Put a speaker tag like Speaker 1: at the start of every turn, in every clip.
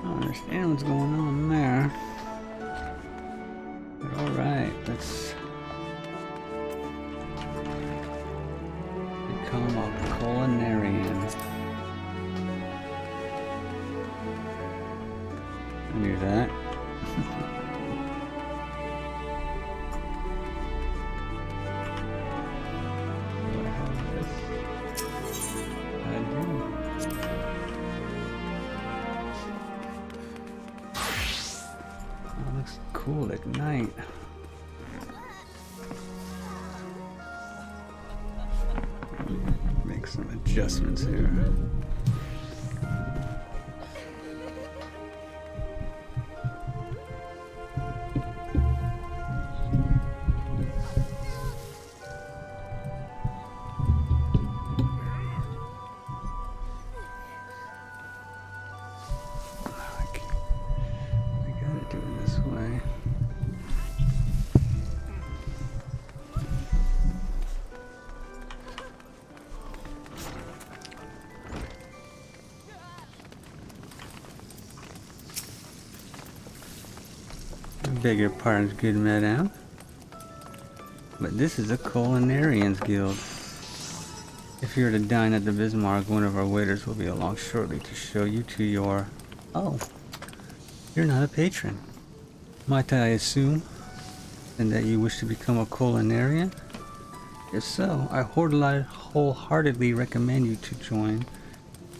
Speaker 1: don't understand what's going on there. But alright, let's become a culinarian. I knew that. Do I have this? I do. Oh, looks cool at night. Make some adjustments here. I gotta do it this way. I beg your pardon, good madam, but this is a culinarian's guild. If you're to dine at the Bismarck, one of our waiters will be along shortly to show you to your... Oh, you're not a patron. Might I assume then that you wish to become a culinarian? If so, I wholeheartedly recommend you to join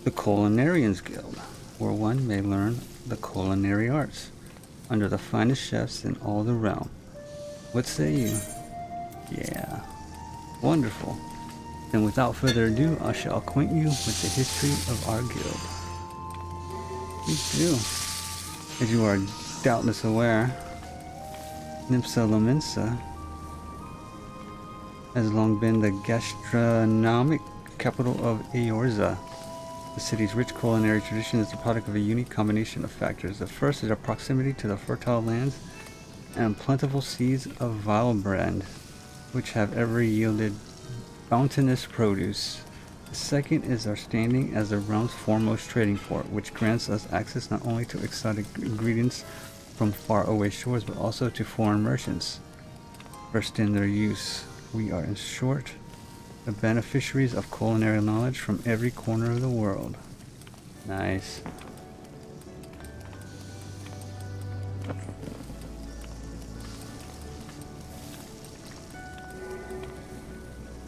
Speaker 1: the Culinarians Guild, where one may learn the culinary arts under the finest chefs in all the realm. What say you? Yeah, wonderful. Then without further ado, I shall acquaint you with the history of our guild. Please do. As you are doubtless aware, Nipsa Lominsa has long been the gastronomic capital of Eorza. The city's rich culinary tradition is the product of a unique combination of factors. The first is our proximity to the fertile lands and plentiful seeds of Vilebrand, which have ever yielded bounteous produce. The second is our standing as the realm's foremost trading port, which grants us access not only to exotic ingredients from faraway shores, but also to foreign merchants versed in their use. We are, in short, the beneficiaries of culinary knowledge from every corner of the world. Nice.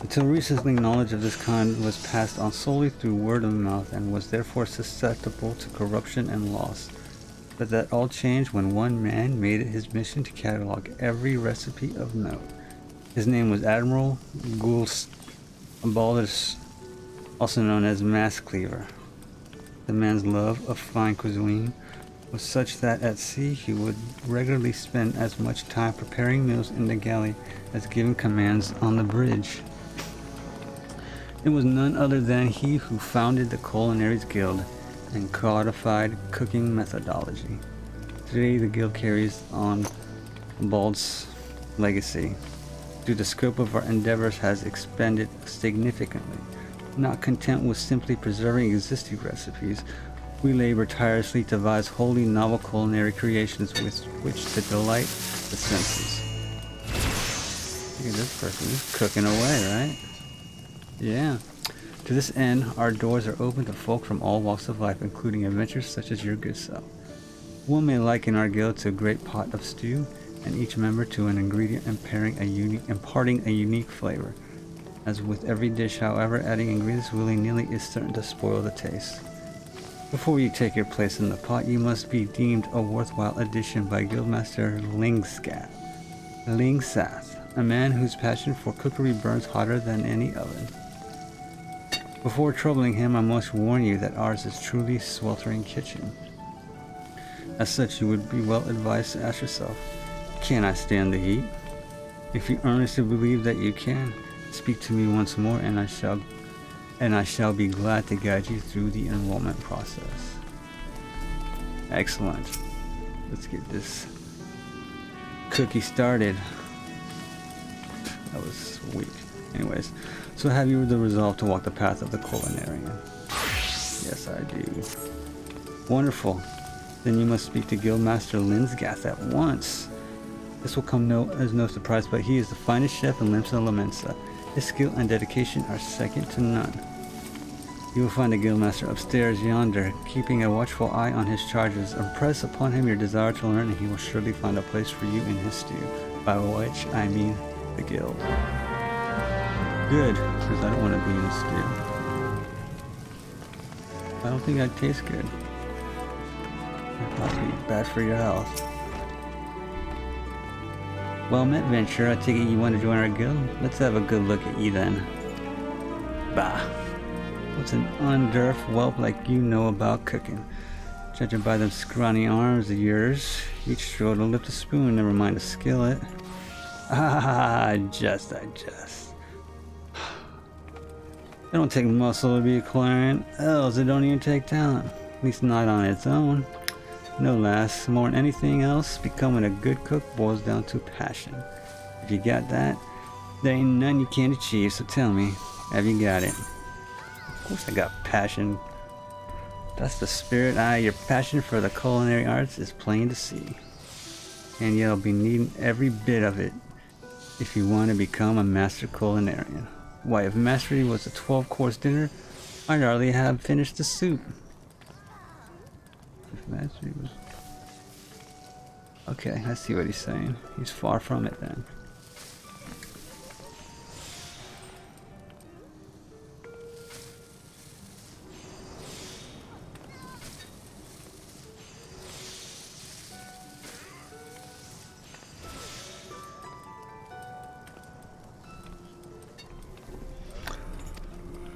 Speaker 1: Until recently, knowledge of this kind was passed on solely through word of mouth and was therefore susceptible to corruption and loss. But that all changed when one man made it his mission to catalog every recipe of note. His name was Admiral Gulst Baldus, also known as Mass Cleaver. The man's love of fine cuisine was such that at sea he would regularly spend as much time preparing meals in the galley as giving commands on the bridge. It was none other than he who founded the Culinaries Guild and codified cooking methodology. Today the guild carries on Bald's legacy. The scope of our endeavors has expanded significantly. Not content with simply preserving existing recipes, we labor tirelessly to devise wholly novel culinary creations with which to delight the senses. Look at this person, just cooking away, right? Yeah. To this end, our doors are open to folk from all walks of life, including adventurers such as your good self. One may liken our guild to a great pot of stew, and each member to an ingredient imparting a unique flavor. As with every dish, however, adding ingredients willy-nilly is certain to spoil the taste. Before you take your place in the pot, you must be deemed a worthwhile addition by Guildmaster Lingsath, a man whose passion for cookery burns hotter than any oven. Before troubling him, I must warn you that ours is truly sweltering kitchen. As such, you would be well advised to ask yourself, can I stand the heat? If you earnestly believe that you can, speak to me once more and I shall be glad to guide you through the enrollment process. Excellent. Let's get this cookie started. That was weak. Anyways, so have you the resolve to walk the path of the culinarian? Yes, I do. Wonderful. Then you must speak to Guildmaster Linsgath at once. This will come as no surprise, but he is the finest chef in Limsa Lamensa. His skill and dedication are second to none. You will find the Guildmaster upstairs yonder, keeping a watchful eye on his charges. Impress upon him your desire to learn, and he will surely find a place for you in his stew, by which I mean the Guild. Good, because I don't want to be in a stew. I don't think I'd taste good. It'd probably be bad for your health. Well met, Venture. I take it you want to join our guild? Let's have a good look at you then. Bah! What's an undurf whelp like you know about cooking? Judging by them scrawny arms of yours, each stroll to lift a spoon, never mind a skillet. Ah, I jest. It don't take muscle to be a clarion, else it don't even take talent. At least not on its own. No, lass, more than anything else, becoming a good cook boils down to passion. If you got that, there ain't none you can't achieve, so tell me, have you got it? Of course I got passion. That's the spirit. Your passion for the culinary arts is plain to see. And you'll be needing every bit of it if you want to become a master culinarian. Why, if mastery was a 12-course dinner, I'd hardly have finished the soup. If mastery was... Okay, I see what he's saying. He's far from it then.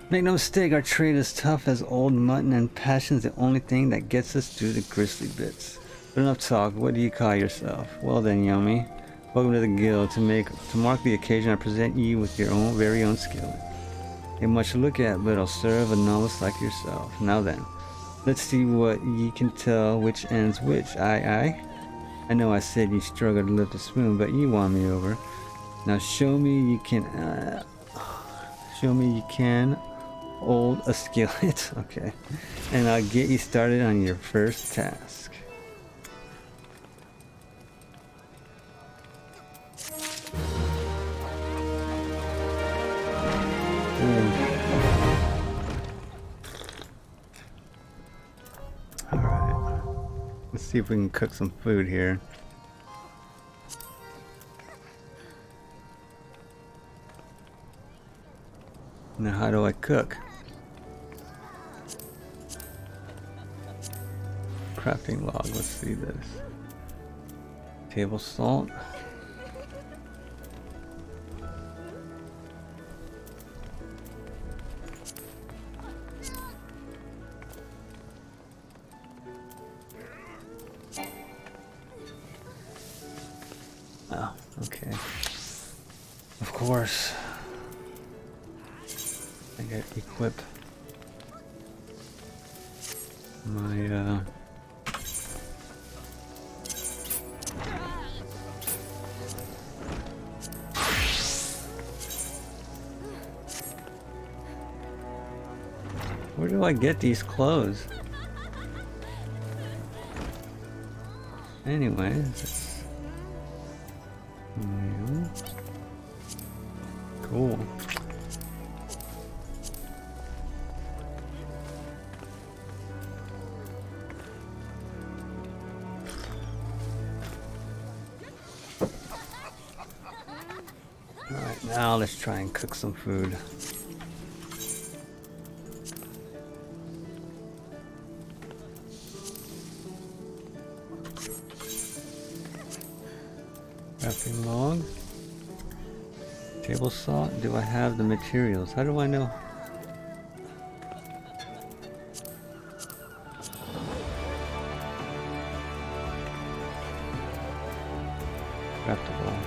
Speaker 1: Make no mistake, our trade is tough as old mutton, and passion's the only thing that gets us through the grisly bits. But enough talk, what do you call yourself? Well then, Yummy, welcome to the guild. To mark the occasion, I present you with your very own skillet. Ain't much to look at, but it'll serve a novice like yourself. Now then, let's see what ye can tell which ends which. Aye. I know I said you struggled to lift a spoon, but you won me over. Now show me you can... hold a skillet. Okay. And I'll get you started on your first task. Alright. Let's see if we can cook some food here. Now how do I cook? Crafting log, let's see this. Table salt. Oh, okay. Of course. I gotta equip my where do I get these clothes? Anyways, cool. Alright, now let's try and cook some food. Crafting log. Table salt. Do I have the materials? How do I know? Craftable.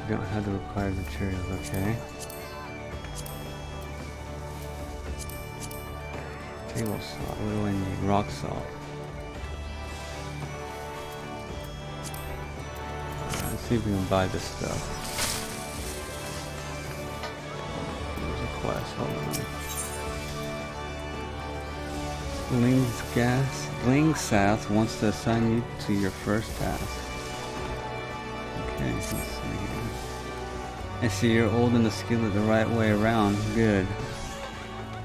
Speaker 1: Don't have the required materials, okay. Table salt, what do I need? Rock salt. Let's see if we can buy this stuff. There's a quest, hold on. Lingsouth wants to assign you to your first task. Okay, let's see here. I see you're holding the skillet the right way around. Good.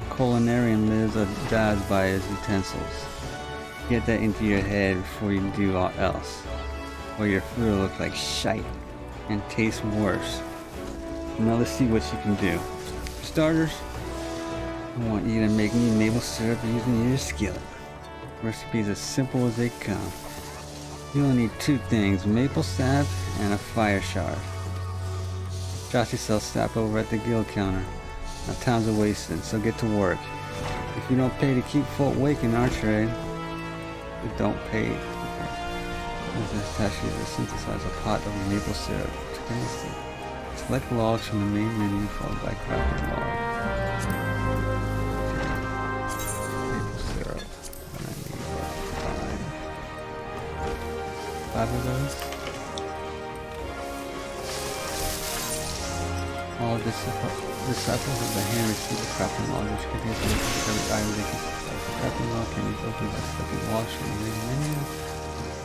Speaker 1: Culinarian lives or dies by his utensils. Get that into your head before you do all else, or your food will look like shite and taste worse. Now let's see what you can do. For starters, I want you to make me maple syrup using your skillet. Recipes as simple as they come. You'll need two things, maple sap and a fire shard. Joshy sells sap over at the guild counter. Now time's a wasted, so get to work. If you don't pay to keep folk awake in our trade, you don't pay. Okay. Tashi to synthesize a pot of maple syrup. Tasty. Select logs from the main menu followed by crafting log. Maple syrup. And I need five of those. All disciples of the hand receive the crafting log, which contains the list of every item they can synthesize. The crafting log can be opened by selecting logs from the main menu.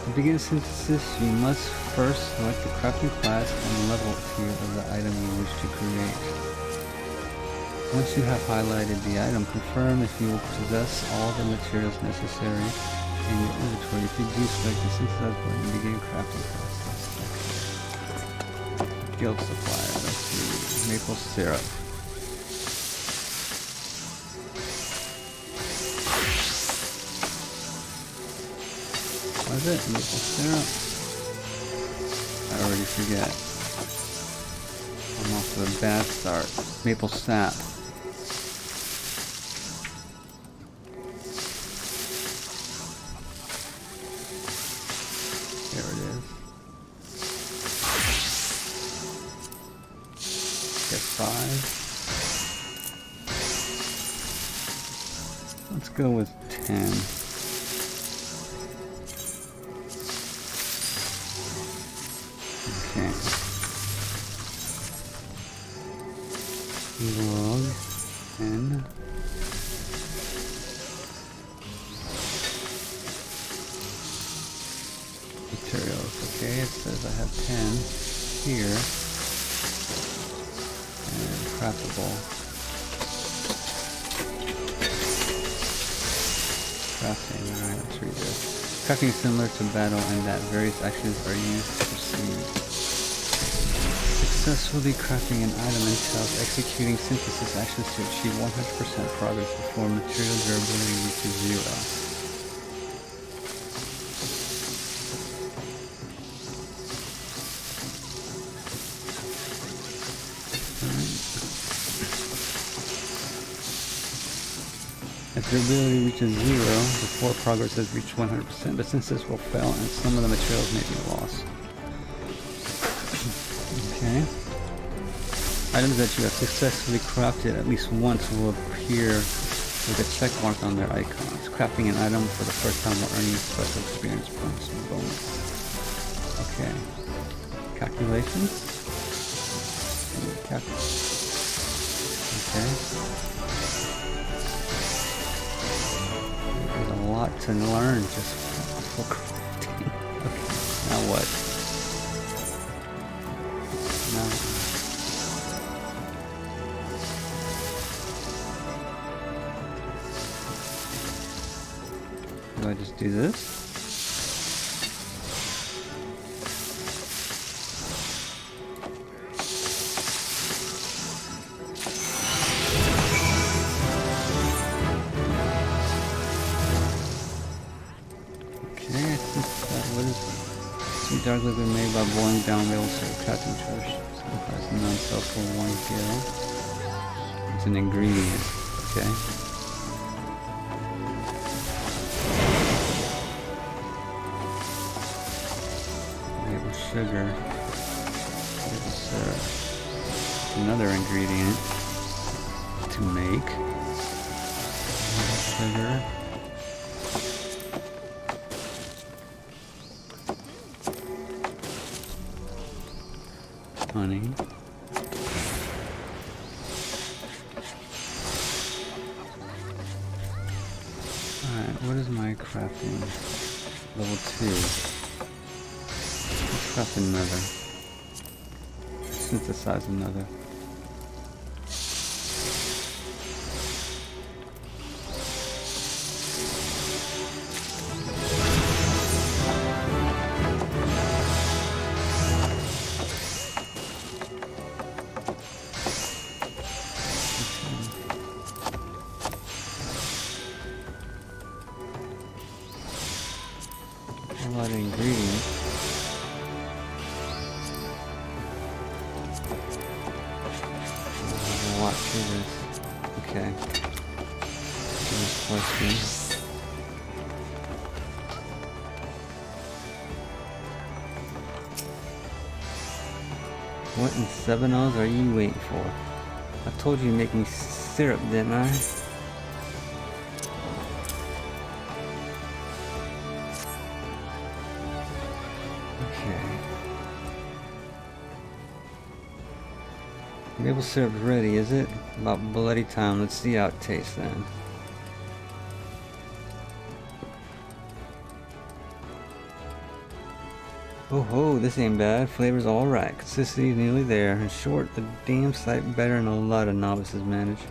Speaker 1: To begin synthesis, you must first select the crafting class and level tier of the item you wish to create. Once you have highlighted the item, confirm if you will possess all the materials necessary in your inventory. If you do, select the synthesize button and begin crafting process. Okay. Guild supplier, let's see. Maple syrup. Was it maple syrup? I already forget. I'm off to a bad start. Maple sap. There it is. Get 5. Let's go with 10. Okay. Log and materials. Okay, it says I have 10 here. And craftable. Crafting, alright, let's read this. Crafting is similar to battle in that various actions are used to proceed. Successfully crafting an item entails executing synthesis actions to achieve 100% progress before material durability reaches 0. If durability reaches 0 before progress has reached 100%, the synthesis will fail and some of the materials may be lost. Okay. Items that you have successfully crafted at least once will appear with a check mark on their icons. Crafting an item for the first time will earn you special experience points and bonus. Okay. Calculations? Okay. There's a lot to learn just for crafting. Okay. Now what? Do I just do this? Okay, I think that what is sweet dark liquid made by boiling down maple syrup, crafting trash. Sacrifice non-self for 1 gill. It's an ingredient, okay? Sugar, maple syrup, another ingredient to make sugar, honey, Alright, what is my crafting? Level 2. Let's craft another. Synthesize another. A lot of ingredients. There's a lot to this. Okay. Next question. What in 7 O's are you waiting for? I told you to make me syrup, didn't I? Maple syrup's ready, is it? About bloody time. Let's see how it tastes then. Oh ho, this ain't bad. Flavor's alright. Consistency's nearly there. In short, a damn sight better than a lot of novices manage.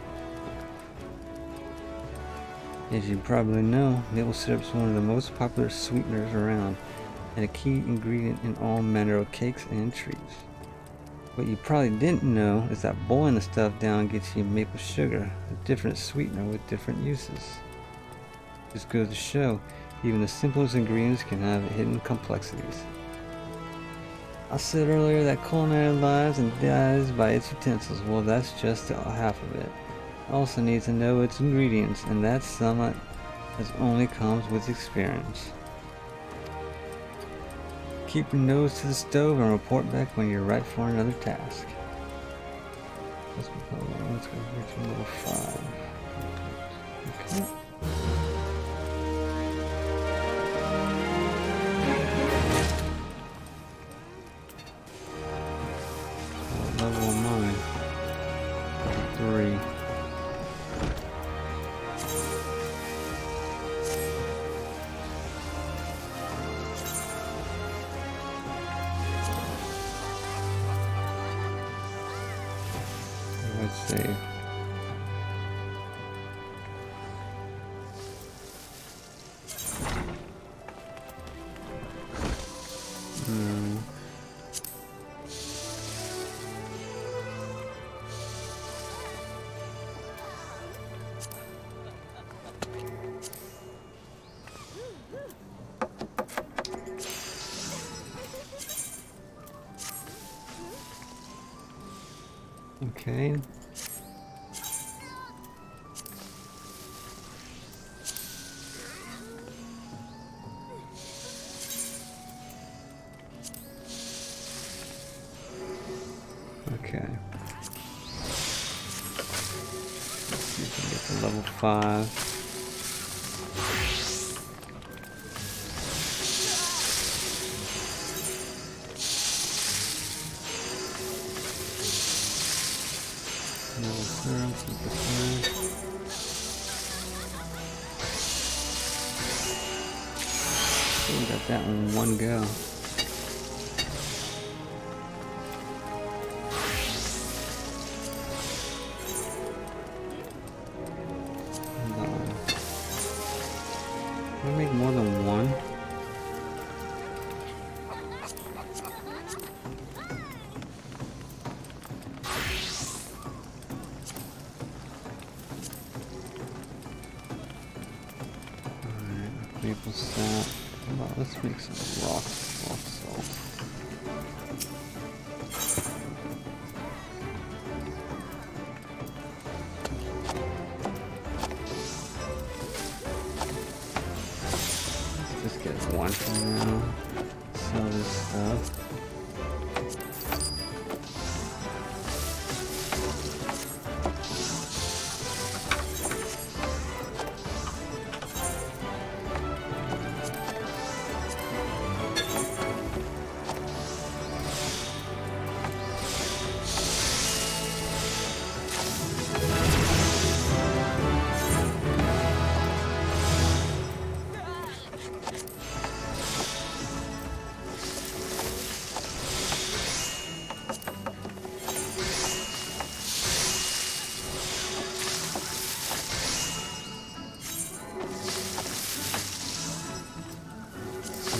Speaker 1: As you probably know, maple syrup's one of the most popular sweeteners around, and a key ingredient in all manner of cakes and treats. What you probably didn't know is that boiling the stuff down gets you maple sugar, a different sweetener with different uses. Just goes to show, even the simplest ingredients can have hidden complexities. I said earlier that culinary lives and dies by its utensils. Well, that's just half of it. Also need to know its ingredients, and that's somewhat that only comes with experience. Keep your nose to the stove and report back when you're right for another task. Let's go here to level 5. Okay. What level am I? Level 3. Let's see. Okay. Okay. Let's see if we can get to level 5. We got that in one go. Can I make more than one? Alright, maple sap. Well, let's make some rock salt. Let's just get one for now. Sell this stuff.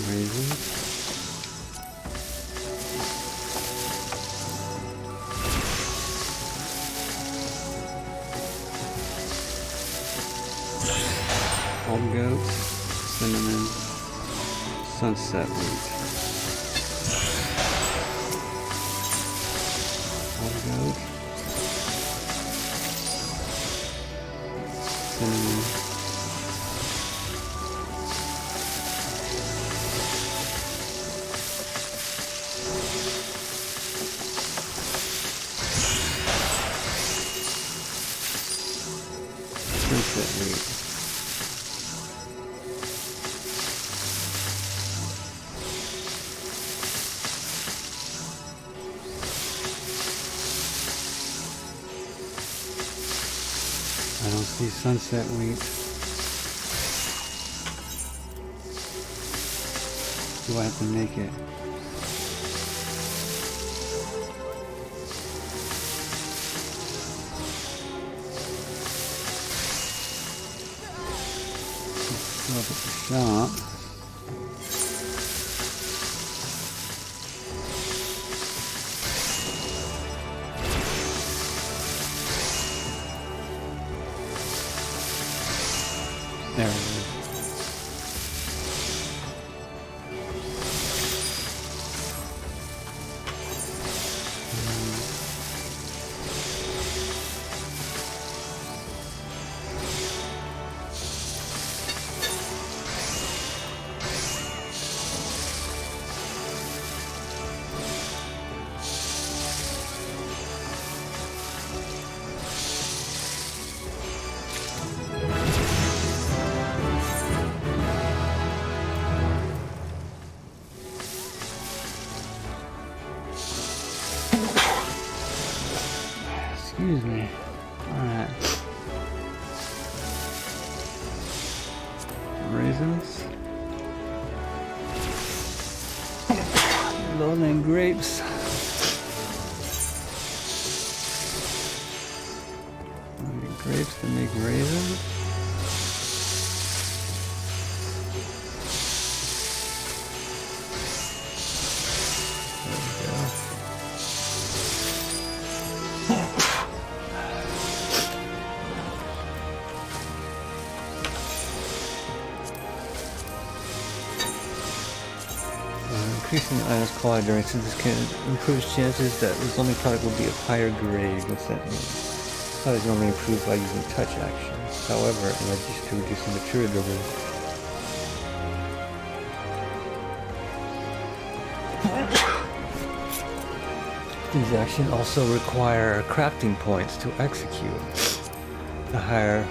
Speaker 1: raisins. Old goats, cinnamon, sunset wheat. Old goat, cinnamon, sunset wheat. I don't see sunset wheat. Do I have to make it? Go up at the shop. There it is. Excuse me. Alright. Raisins. Lowland grapes. I need grapes to make raisins. There we go. Increasing the item's quality during since can improves chances that the resulting product will be of higher grade. What's that mean? Product is normally improved by using touch actions. However, it allows to reduce the material delivery. These actions also require crafting points to execute. The higher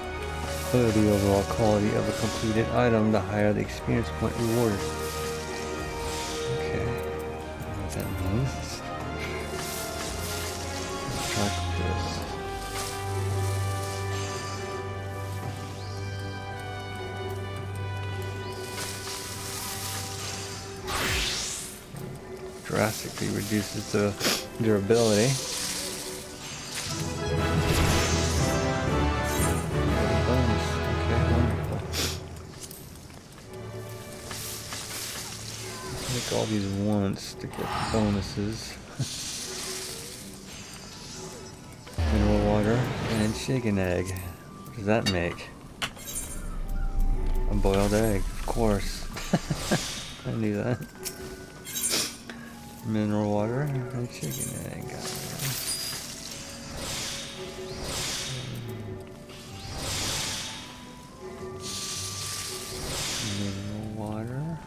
Speaker 1: the overall quality of a completed item, the higher the experience point rewarded. Okay, I don't know what that means. Let's track this. Drastically reduces the durability. Bonus. Okay, wonderful. Make all these once to get the bonuses. Mineral water and chicken egg. What does that make? A boiled egg, of course. I knew that. Mineral water and chicken egg. Mineral water.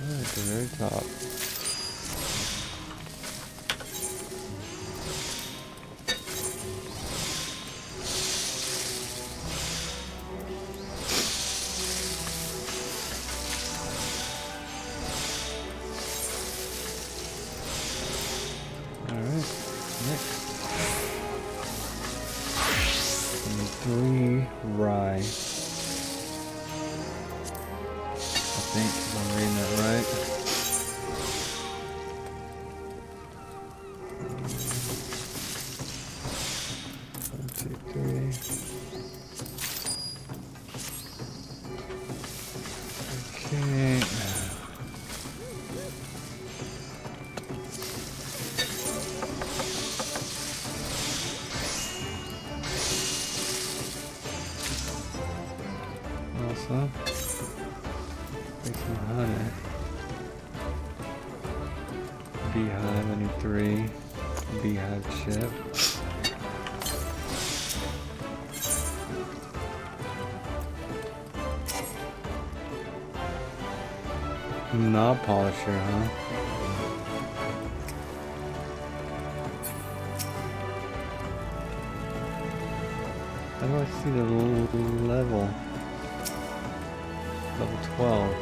Speaker 1: At the very top. Three rye. I think if I'm reading that right. One, two, three. this up. Make some honey. Beehive, I need 3. Beehive chip. Knob polisher, huh? How do I see the level? Level 12.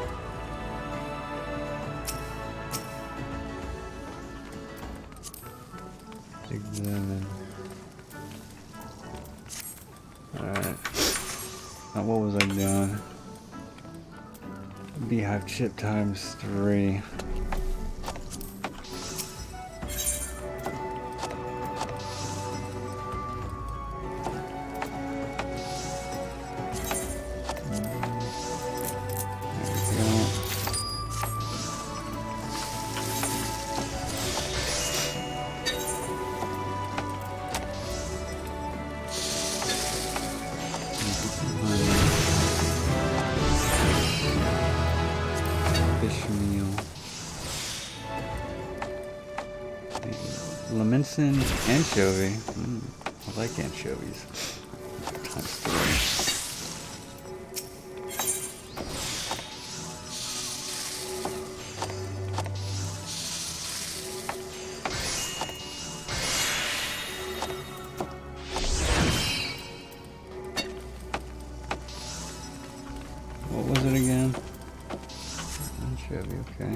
Speaker 1: Examine. Alright. Now what was I doing? Beehive chip times 3. Lemonson anchovy. I like anchovies. Times 3. What was it again? Anchovy, okay.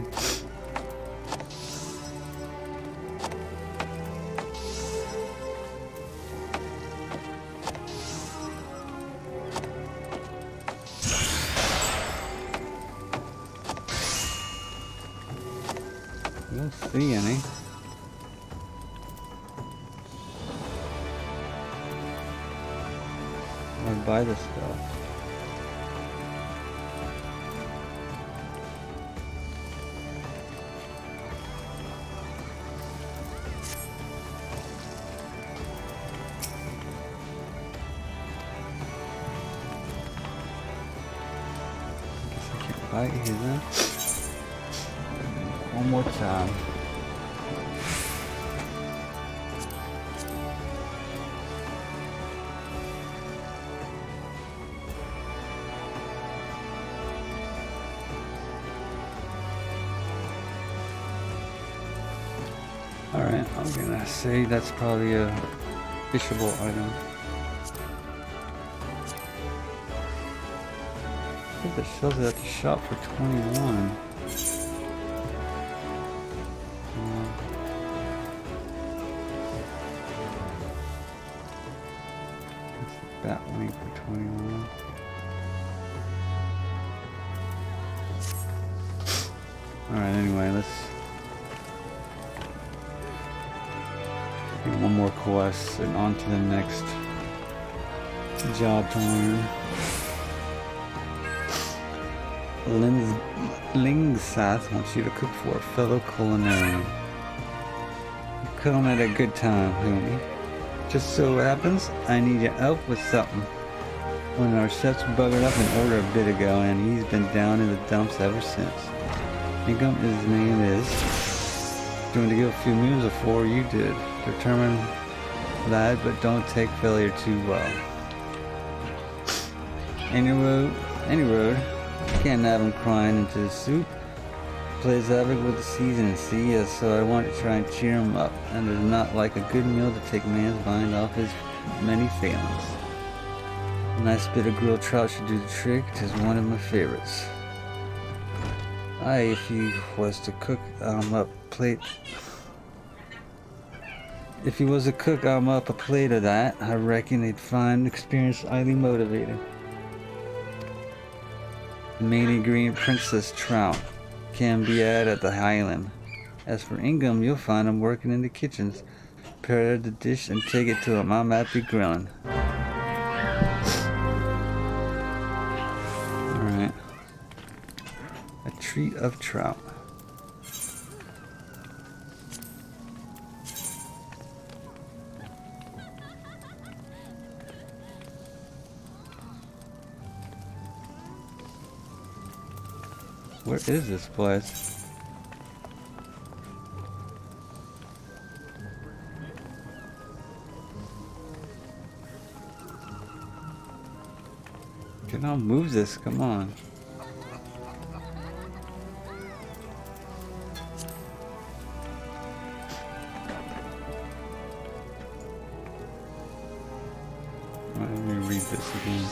Speaker 1: I don't see any. I buy this stuff. Guess I can't buy it here then. One more time. Alright, I'm gonna say that's probably a fishable item. I think that sells it at the shop for 21. Bat wing for 21. Alright, anyway, let's do one more quest and on to the next job to learn. Lingsath wants you to cook for a fellow culinarian. You come at a good time, homie. Just so happens, I need your help with something. When our chef's buggered up an order a bit ago, and he's been down in the dumps ever since. Ingham, his name is. Going to give a few meals before you did. Determined lad, but don't take failure too well. Any road, can't have him crying into the soup. Plays havoc with the seasoning, see, so I want to try and cheer him up, and it's not like a good meal to take man's mind off his many failings. A nice bit of grilled trout should do the trick. It is one of my favorites. If he was to cook, up plate. If he was a cook, I'm up a plate of that. I reckon he'd find experience highly motivating. The main ingredient, princess trout, can be had at the Highland. As for Ingham, you'll find him working in the kitchens. Prepare the dish and take it to him. I'm happy grilling. Alright. A treat of trout. Where is this place? Can I move this? Come on. Let me read this again.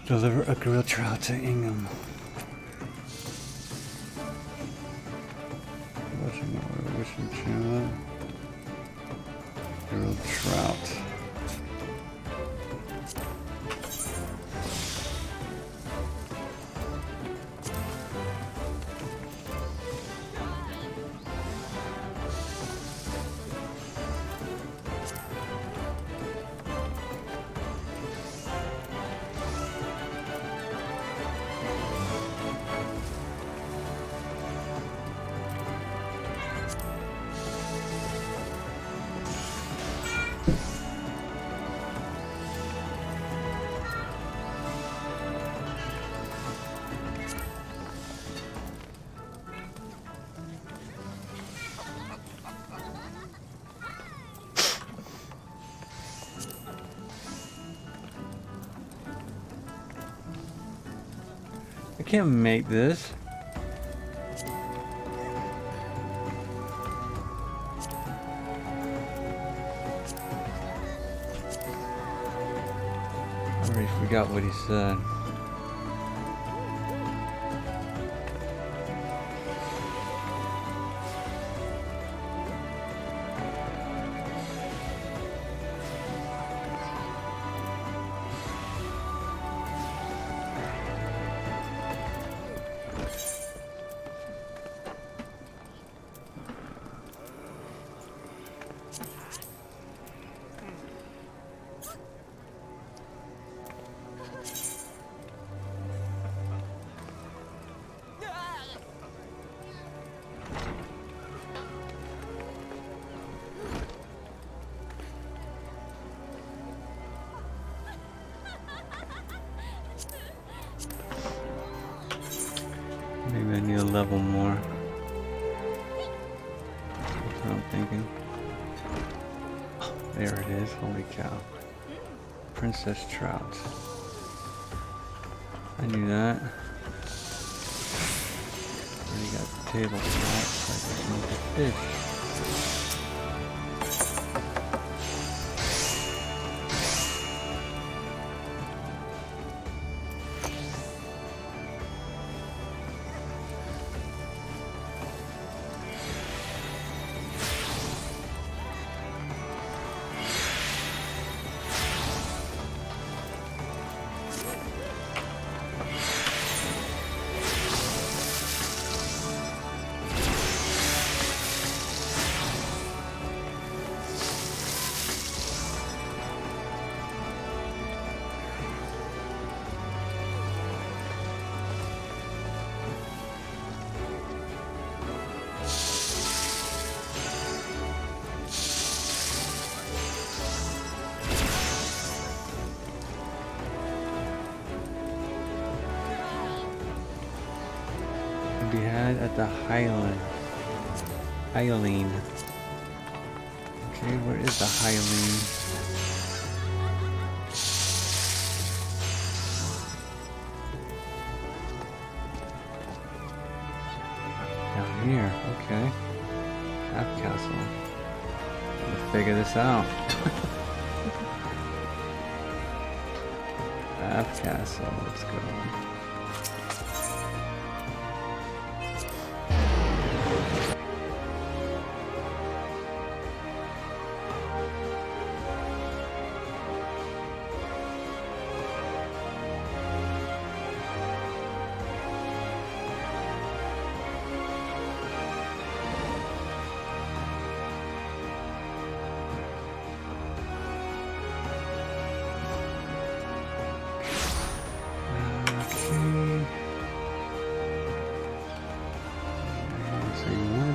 Speaker 1: Deliver a grilled trout to Ingham. Wishing channel. Grilled trout. I can't make this. I already forgot what he said. Maybe I need a level more. That's what I'm thinking. Oh, there it is. Holy cow. Princess Trout. I knew that. Already got the table top, so I can make a fish. Be had at the Highland. Hylian. Okay, where is the Hylian? Down here, okay. Half Castle. Let's figure this out. Half Castle, let's go.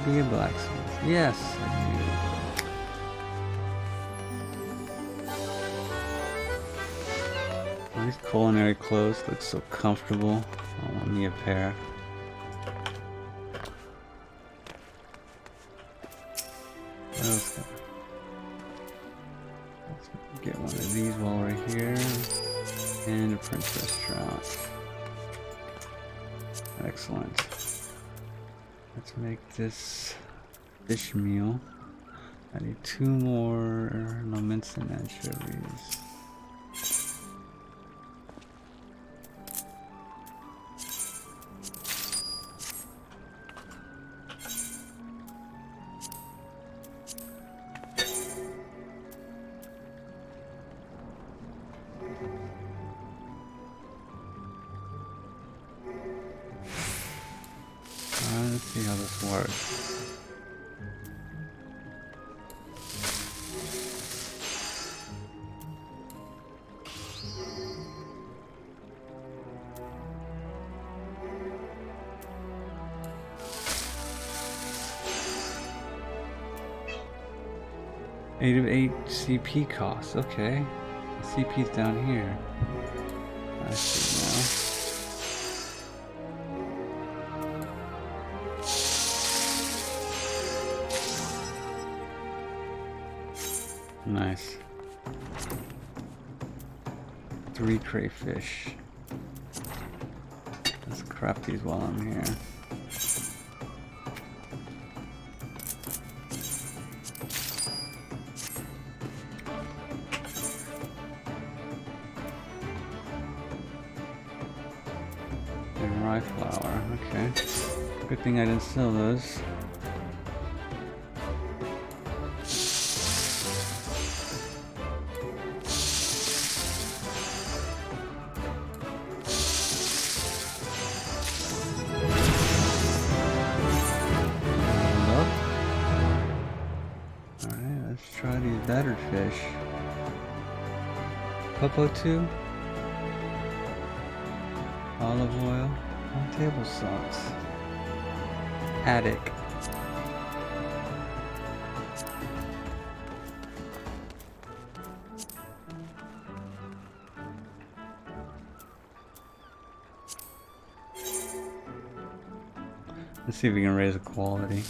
Speaker 1: be a blacksmith? Yes, I do. These culinary clothes look so comfortable. I want me a pair. What else? Let's get one of these while we're here. And a Prince restaurant. Excellent. Let's make this fish meal. I need 2 more mince and anchovies. Let's see how this works. Eight of 8 CP costs. Okay, the CP's down here. I see now. Nice. 3 crayfish. Let's craft these while I'm here. And rye flour. Okay. Good thing I didn't sell those. Try these battered fish. Popo 2. Olive oil. And table salt. Haddock. Let's see if we can raise the quality.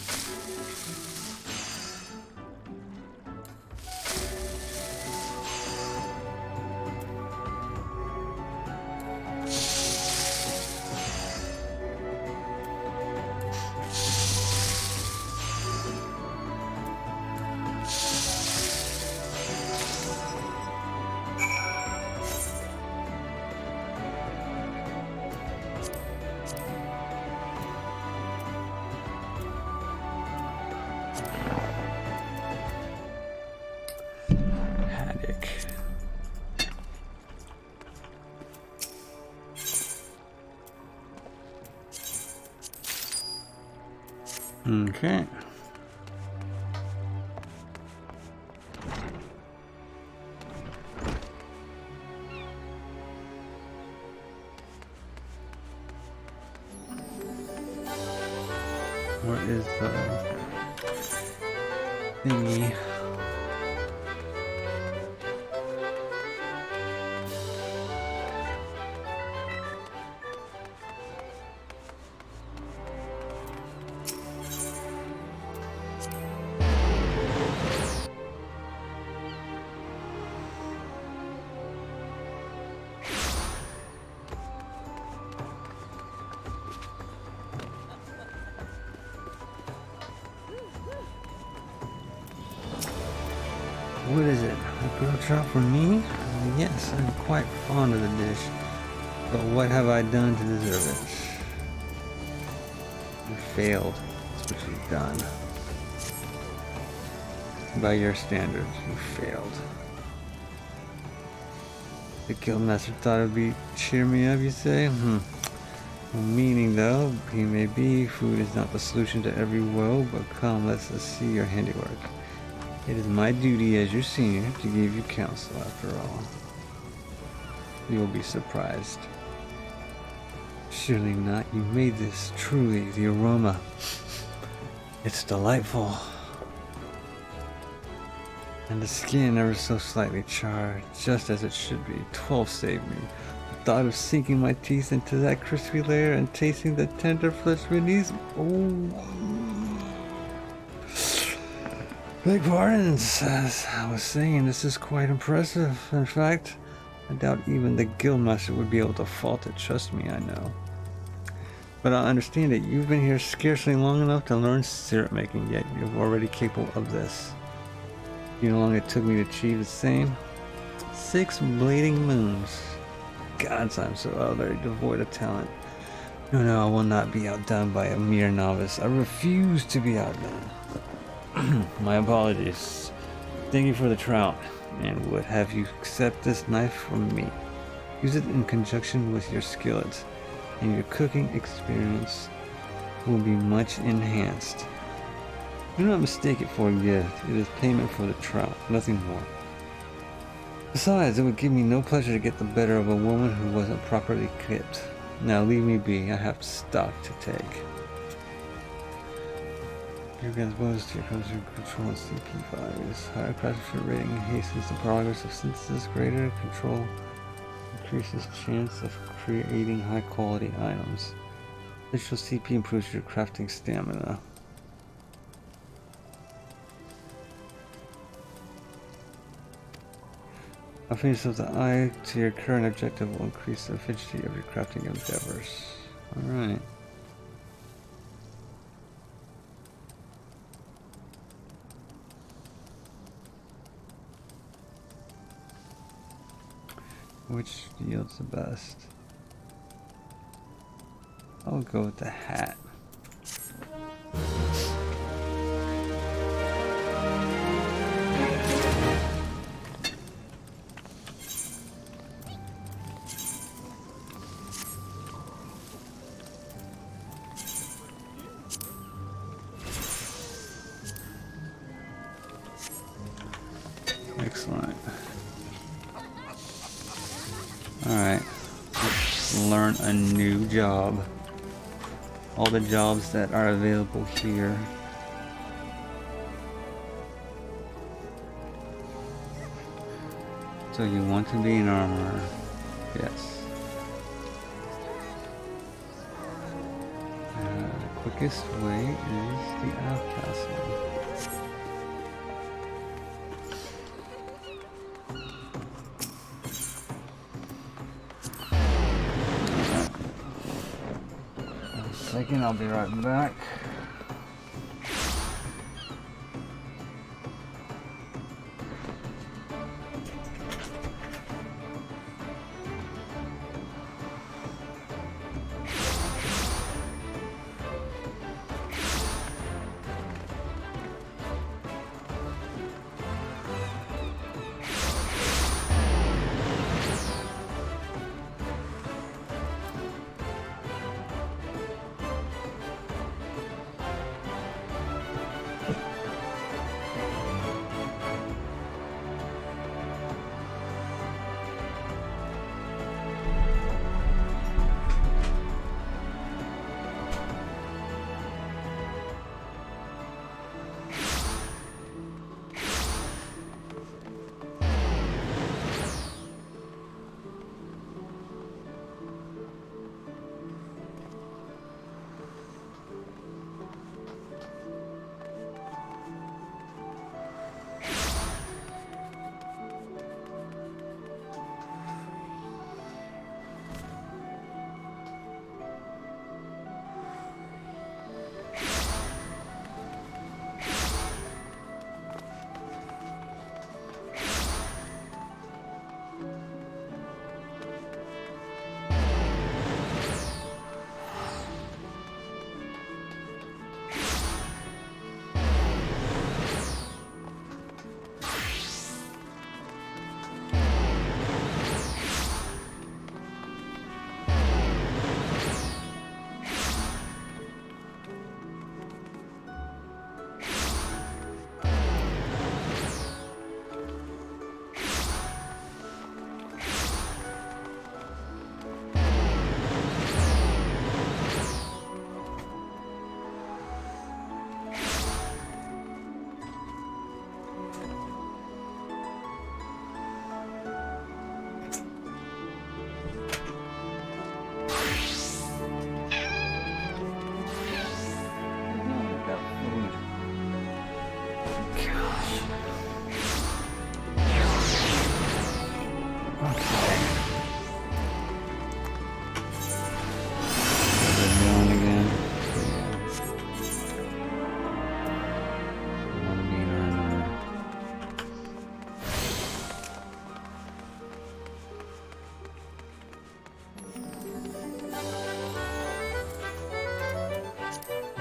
Speaker 1: Okay. Where is the thingy? What is it? A grilled trout for me? Yes, I'm quite fond of the dish. But what have I done to deserve it? You failed. That's what you've done. By your standards, you failed. The guildmaster thought it would cheer me up, you say? Meaning though, he may be, food is not the solution to every woe, but come, let's see your handiwork. It is my duty as your senior to give you counsel after all. You will be surprised. Surely not, you made this truly the aroma. It's delightful. And the skin ever so slightly charred, just as it should be. 12 saved me. The thought of sinking my teeth into that crispy layer and tasting the tender flesh beneath. Oh. Beg pardons, as I was saying, this is quite impressive. In fact, I doubt even the guildmaster would be able to fault it. Trust me, I know. But I understand that you've been here scarcely long enough to learn syrup making, yet you're already capable of this. You know how long it took me to achieve the same? 6 bleeding moons. Gods, I'm so utterly devoid of talent. No, I will not be outdone by a mere novice. I refuse to be outdone. My apologies. Thank you for the trout, and would have you accept this knife from me. Use it in conjunction with your skillet, and your cooking experience will be much enhanced. Do not mistake it for a gift. It is payment for the trout, nothing more. Besides, it would give me no pleasure to get the better of a woman who wasn't properly kept. Now leave me be. I have stock to take. Your guns bonus to your control on CP5 is higher craftsmanship rating, hastens the progress of synthesis, greater control increases chance of creating high quality items. Additional CP improves your crafting stamina. Happiness of the eye to your current objective will increase the efficiency of your crafting endeavors. Alright. Which yields the best? I'll go with the hat. Excellent. Alright, let's learn a new job. All the jobs that are available here. So you want to be an armorer? Yes. The quickest way is the outcastle. Second, I'll be right back. Okay. They're doing again. One bean or another.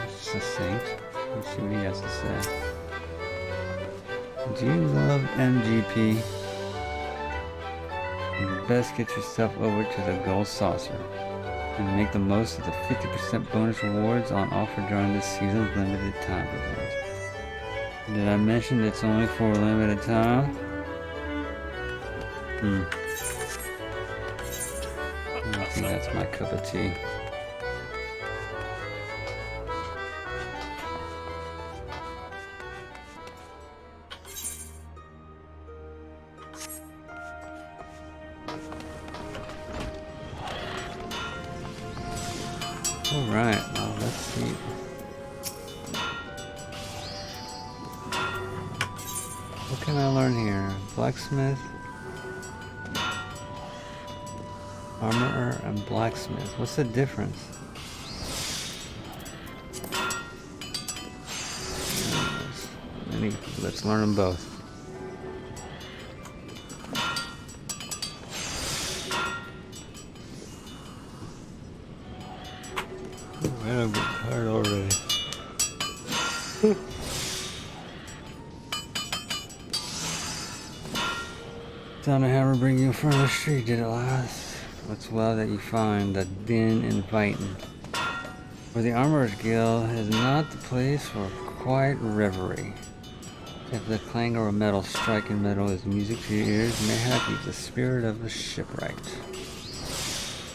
Speaker 1: It's a saint. Let's see what he has to say. Do you love MGP? You best get yourself over to the Gold Saucer and make the most of the 50% bonus rewards on offer during this season's limited time event. Did I mention it's only for a limited time? I don't think that's my cup of tea. Alright, well, let's see. What can I learn here? Blacksmith, armorer, and blacksmith. What's the difference? Let's learn them both. Man, I'm getting tired already. Found a hammer bring you in front of the street, did it last? What's well that you find the den inviting. For the Armorer's Guild is not the place for quiet reverie. If the clangor of metal striking metal is music to your ears, mayhap you've the spirit of a shipwright.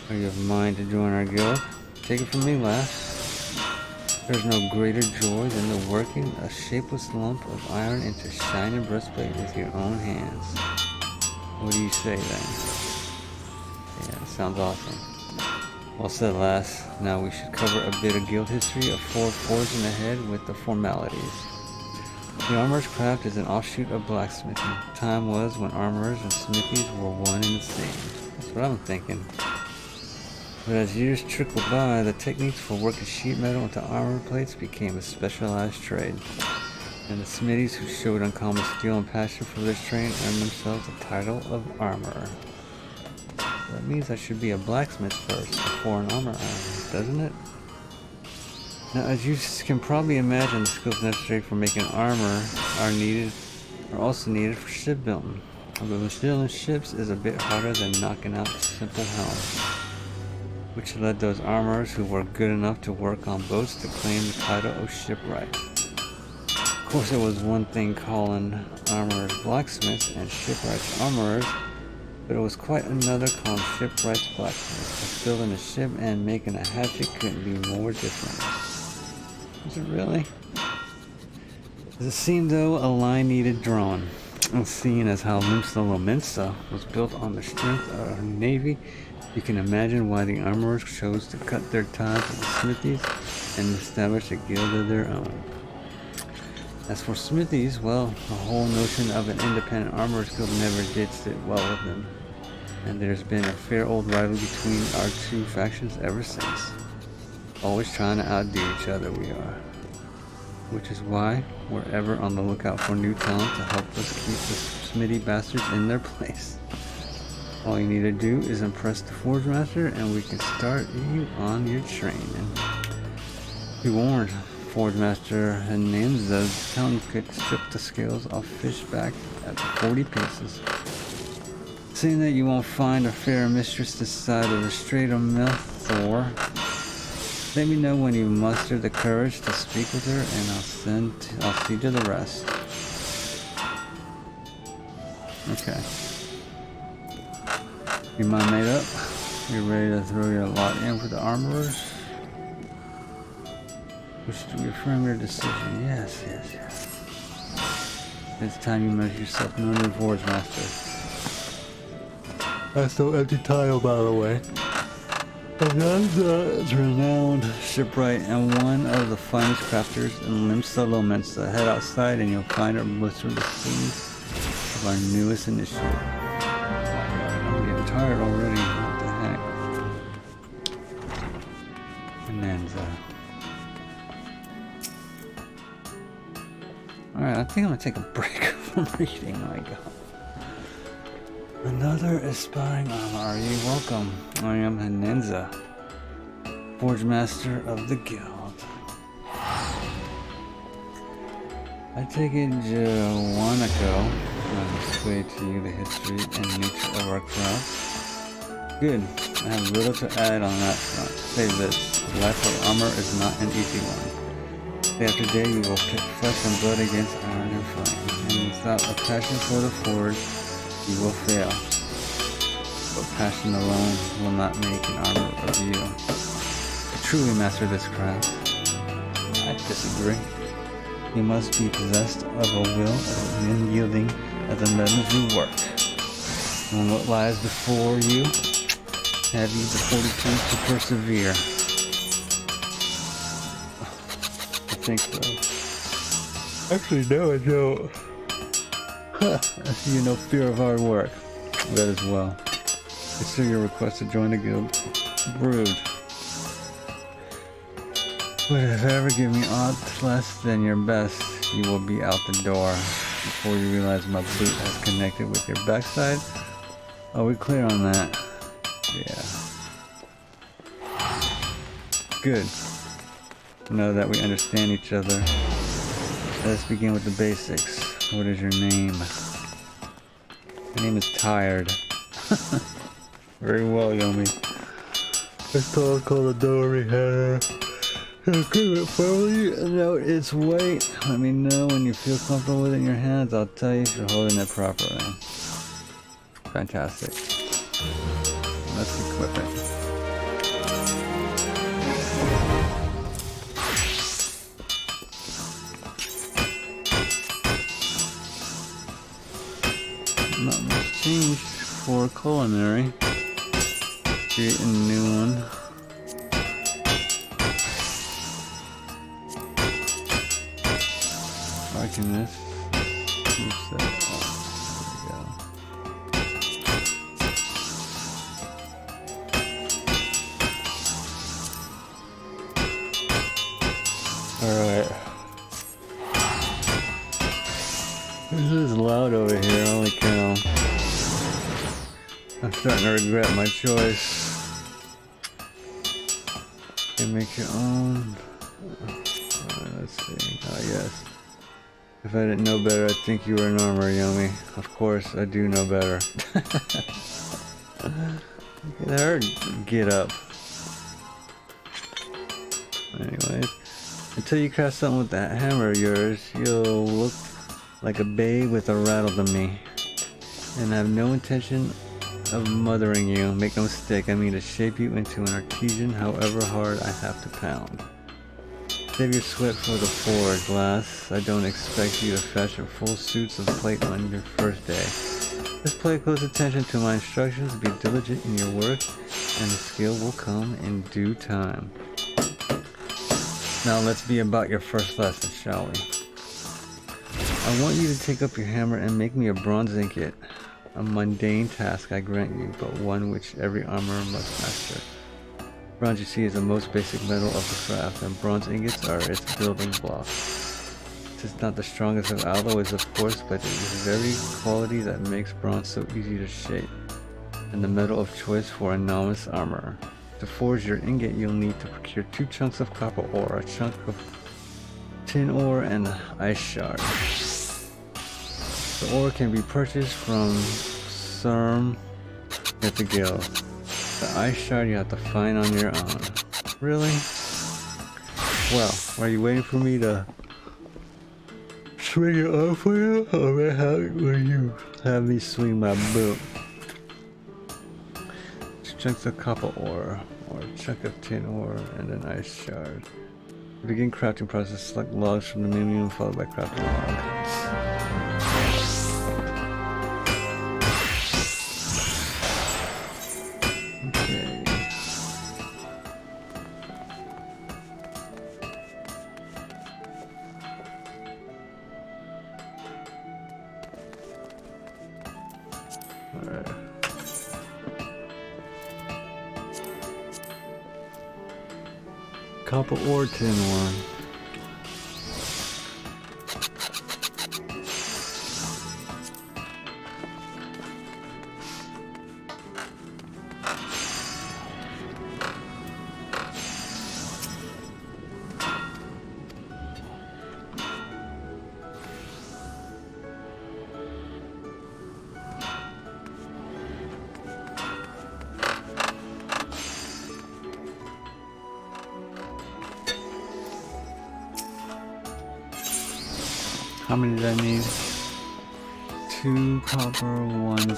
Speaker 1: Are you of mind to join our guild? Take it from me, lass. There's no greater joy than the working a shapeless lump of iron into shining breastplate with your own hands. What do you say then? Yeah, sounds awesome. Well said, lass. Now we should cover a bit of guild history of four forging ahead with the formalities. The armorer's craft is an offshoot of blacksmithing. Time was when armorers and smithies were one and the same. That's what I'm thinking. But as years trickled by, the techniques for working sheet metal into armor plates became a specialized trade. And the smithies who showed uncommon skill and passion for this trade earned themselves the title of armorer. That means I should be a blacksmith first before an armor iron, doesn't it? Now, as you can probably imagine, the skills necessary for making armor are also needed for shipbuilding. Although building ships is a bit harder than knocking out simple helms, which led those armorers who were good enough to work on boats to claim the title of shipwright. Of course, it was one thing calling armorers blacksmiths and shipwrights armorers, but it was quite another calling shipwrights blacksmiths. Building a ship and making a hatchet couldn't be more different. Was it really? It seemed though a line needed drawing. And seeing as how Limsa Lominsa was built on the strength of her navy, you can imagine why the armorers chose to cut their ties with the smithies and establish a guild of their own. As for smithies, well, the whole notion of an independent armorers guild never did sit well with them, and there's been a fair old rivalry between our two factions ever since. Always trying to outdo each other we are. Which is why we're ever on the lookout for new talent to help us keep the smithy bastards in their place. All you need to do is impress the Forge Master and we can start you on your training. Be warned, Forge Master Hanenza's tongue could strip the scales off fish back at 40 pieces. Seeing that you won't find a fairer mistress this side of the Strait of Melthor, let me know when you muster the courage to speak with her, and I'll see to the rest. Okay. You mind made up? You ready to throw your lot in for the armorers? Wish to reaffirm your decision. Yes. It's time you make yourself known to the Forge Master. That's no empty title, by the way. Another renowned shipwright and one of the finest crafters in Limsa Lomensa. Head outside and you'll find our most of the scenes of our newest initiative. I'm getting tired already. What the heck? Bonanza. Alright, I think I'm gonna take a break from reading. My god. Another aspiring armor. Are you welcome? I am Hanenza, Forge Master of the Guild. I take it Jawanaco will display to you the history and nature of our craft. Good. I have little to add on that front. Say this, the life of armor is not an easy one. Day after day you will pit flesh and blood against iron and flame, and without a passion for the forge, you will fail, but passion alone will not make an armor of you. To truly master this craft, I disagree. You must be possessed of a will of unyielding as the metals you work. And what lies before you, have you the fortitude to persevere? I think so. Actually, no, I don't. I see you no fear of hard work. That as well. Consider your request to join the guild. Brood. But if ever give me aught less than your best, you will be out the door before you realize my boot has connected with your backside. Are we clear on that? Yeah. Good. Now that we understand each other, let's begin with the basics. What is your name? My name is Tired. Very well, Yomi. Let's talk on the door we had. Grip it firmly and note its weight. Let me know when you feel comfortable with it in your hands. I'll tell you if you're holding it properly. Fantastic. Let's equip it. Not much change for culinary. Create a new one. Liking this. There we go. Alright. This is loud over here, holy cow. I'm starting to regret my choice. You make your own. Let's see. Ah, yes. If I didn't know better, I'd think you were an armor, Yomi. Of course, I do know better. Look at her get up. Anyways, until you craft something with that hammer of yours, you'll look like a babe with a rattle to me. And I have no intention of mothering you. Make no mistake, I mean to shape you into an artisan however hard I have to pound. Save your sweat for the forge, lass. I don't expect you to fashion full suits of plate on your first day. Just pay close attention to my instructions, be diligent in your work, and the skill will come in due time. Now let's be about your first lesson, shall we? I want you to take up your hammer and make me a bronze ingot. A mundane task I grant you, but one which every armorer must master. Bronze, you see, is the most basic metal of the craft, and bronze ingots are its building block. It is not the strongest of alloys, of course, but it is the very quality that makes bronze so easy to shape, and the metal of choice for a novice armorer. To forge your ingot, you'll need to procure 2 chunks of copper ore, a chunk of tin ore, and an ice shard. The ore can be purchased from some at the guild. The ice shard you have to find on your own. Really? Well, are you waiting for me to swing it off for you? Or will you have me swing my boot? 2 chunks of copper ore, or a chunk of tin ore, and an ice shard. To begin crafting process, select logs from the menu followed by crafting log. Alright. Copper ore, tin one. How many did I need? 2 copper, 1 tin.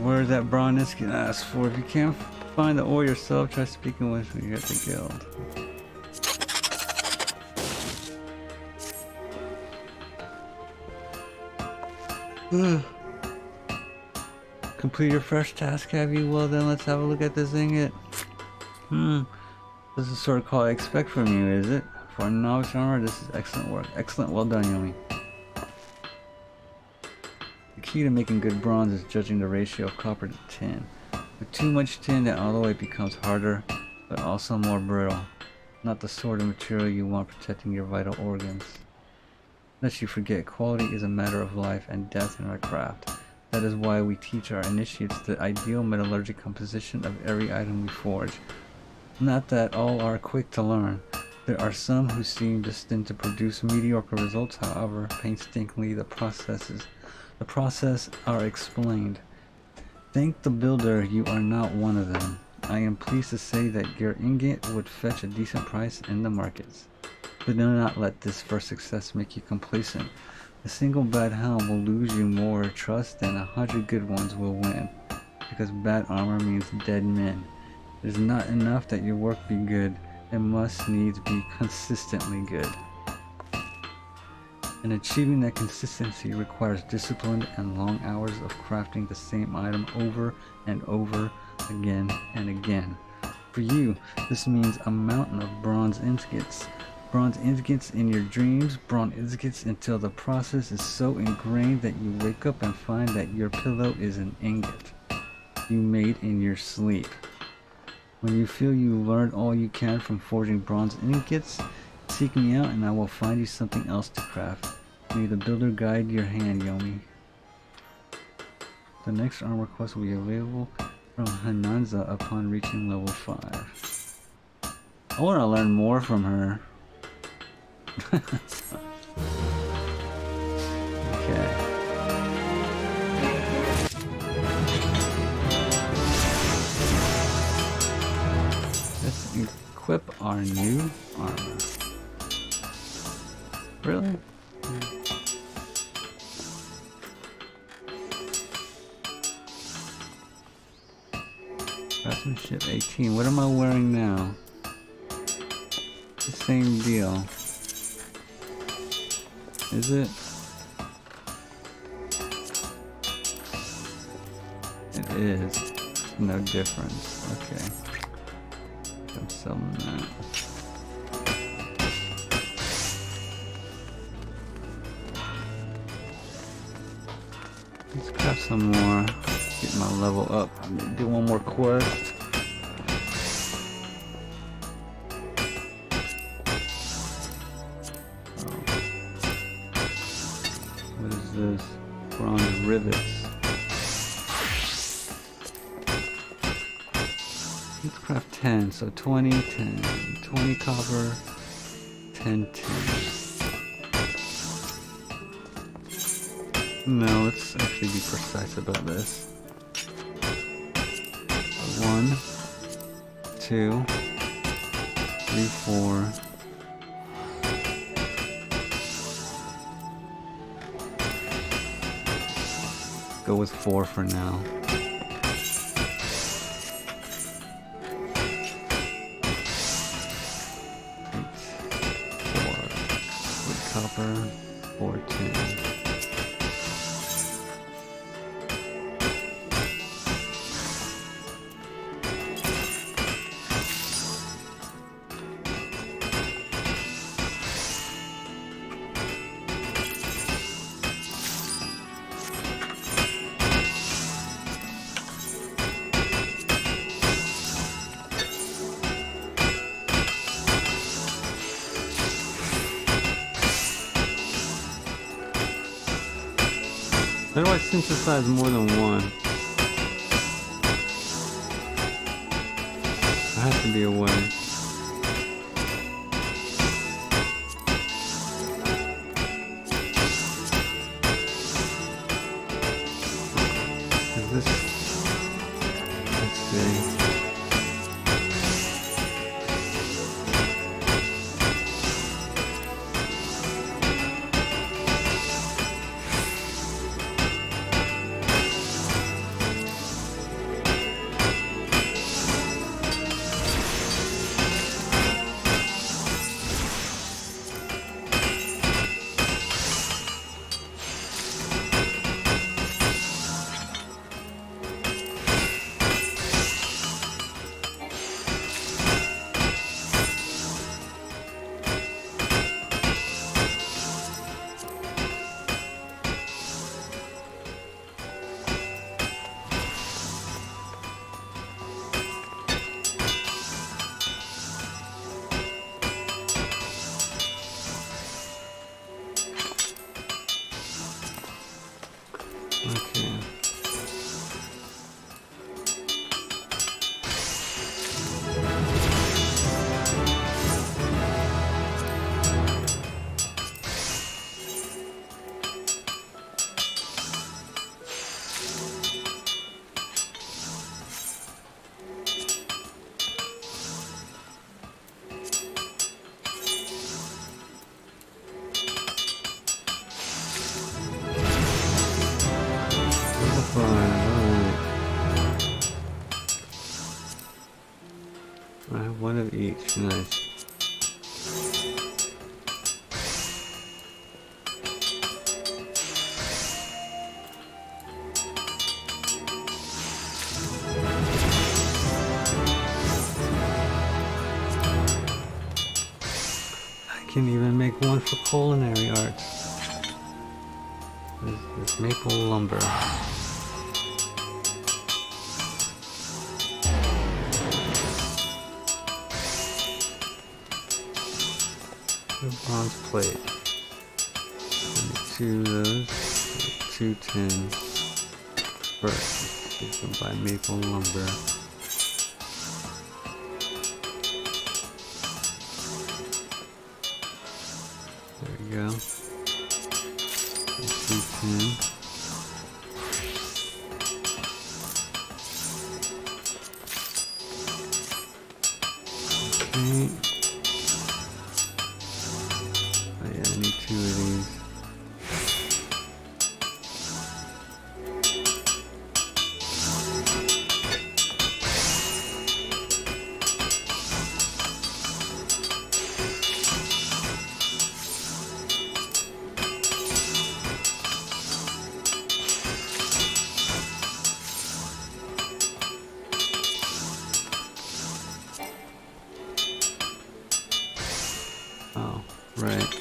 Speaker 1: Where's that Bronisk asked for? If you can't find the ore yourself, try speaking with me at the guild. Complete your fresh task, have you? Well then, let's have a look at this ingot. This is the sort of call I expect from you, is it? For a novice armor, this is excellent work. Excellent, well done, Yomi. The key to making good bronze is judging the ratio of copper to tin. With too much tin, the alloy becomes harder, but also more brittle. Not the sort of material you want protecting your vital organs. Lest you forget, quality is a matter of life and death in our craft. That is why we teach our initiates the ideal metallurgic composition of every item we forge. Not that all are quick to learn. There are some who seem destined to produce mediocre results, however painstakingly the process are explained. Thank the builder you are not one of them. I am pleased to say that your ingot would fetch a decent price in the markets. But do not let this first success make you complacent. A single bad helm will lose you more trust than 100 good ones will win, because bad armor means dead men. It is not enough that your work be good, it must needs be consistently good. And achieving that consistency requires discipline and long hours of crafting the same item over and over again and again. For you, this means a mountain of bronze ingots. Bronze ingots in your dreams, bronze ingots until the process is so ingrained that you wake up and find that your pillow is an ingot you made in your sleep. When you feel you learned all you can from forging bronze ingots, seek me out and I will find you something else to craft. May the builder guide your hand, Yomi. The next armor quest will be available from Hananza upon reaching level 5. I want to learn more from her. Okay. Let's equip our new armor. Really? Craftsmanship 18. What am I wearing now? The same deal. Is it? It is. No difference. Okay. I'm selling that. Let's craft some more. Get my level up. I'm gonna do one more quest. This bronze rivets. Let's craft 10, so 20, 10, 20 copper, 10 tin. No, let's actually be precise about this. 1, 2, 3, 4. 5, go with 4 for now. 4 wood copper, 4 tin. How do I synthesize more than one? There has to be a way. Is this... Let's see. Okay. I have one of each. Nice. I can even make one for culinary arts. This maple lumber. Bronze plate. Two of those. 2 tins. First, you can buy maple lumber. There you go. 2 tin. Okay. I need 2 of these. Oh, right.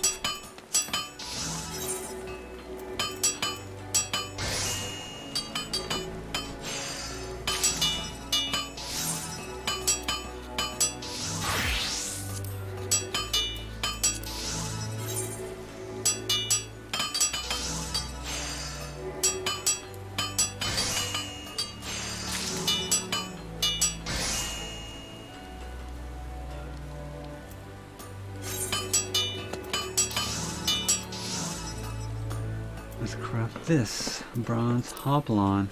Speaker 1: Let's craft this bronze hoplon.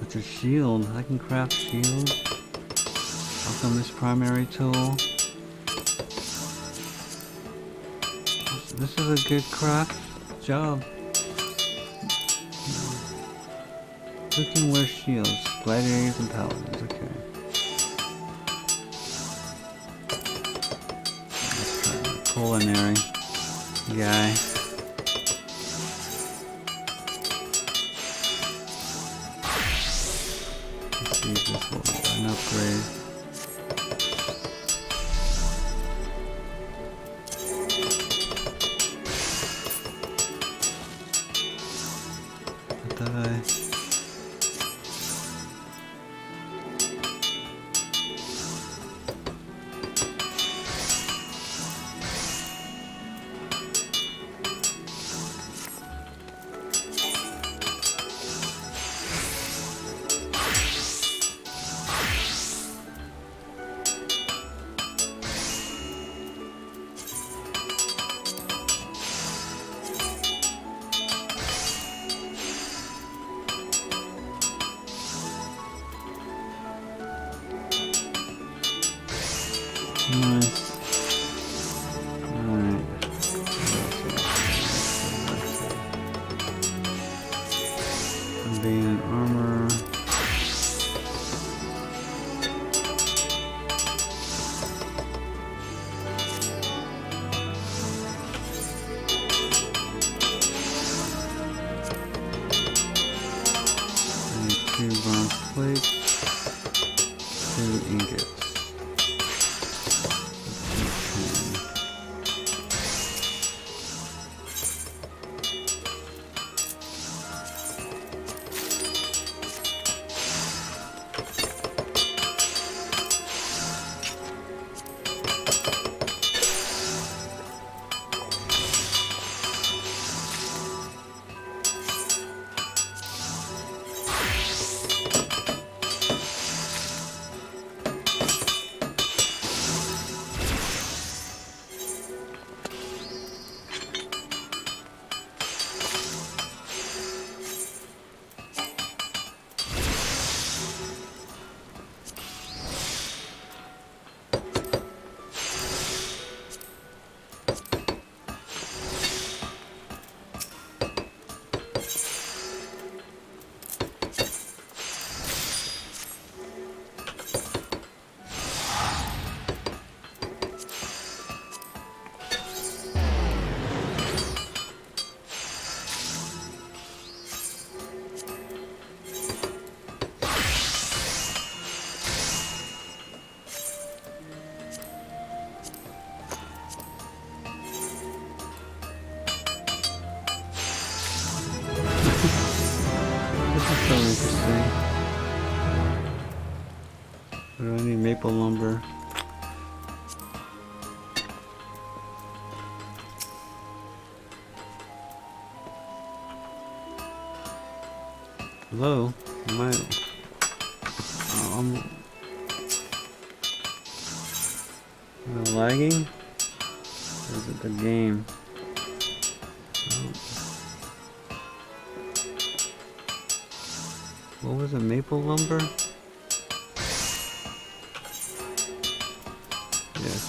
Speaker 1: It's a shield. I can craft shield. Alchemist primary tool. What's this is a good craft job. Who can wear shields? Gladiators and paladins, okay. Let's try the culinary guy. Let's see if this will be an upgrade. Die. Nice. Alright. Convenient armor. And 2 bronze plates. 2 ingots. So interesting. Do I need maple lumber? Hello? Am I... Oh, am I lagging? Or is it the game? What was it? Maple lumber? Yes.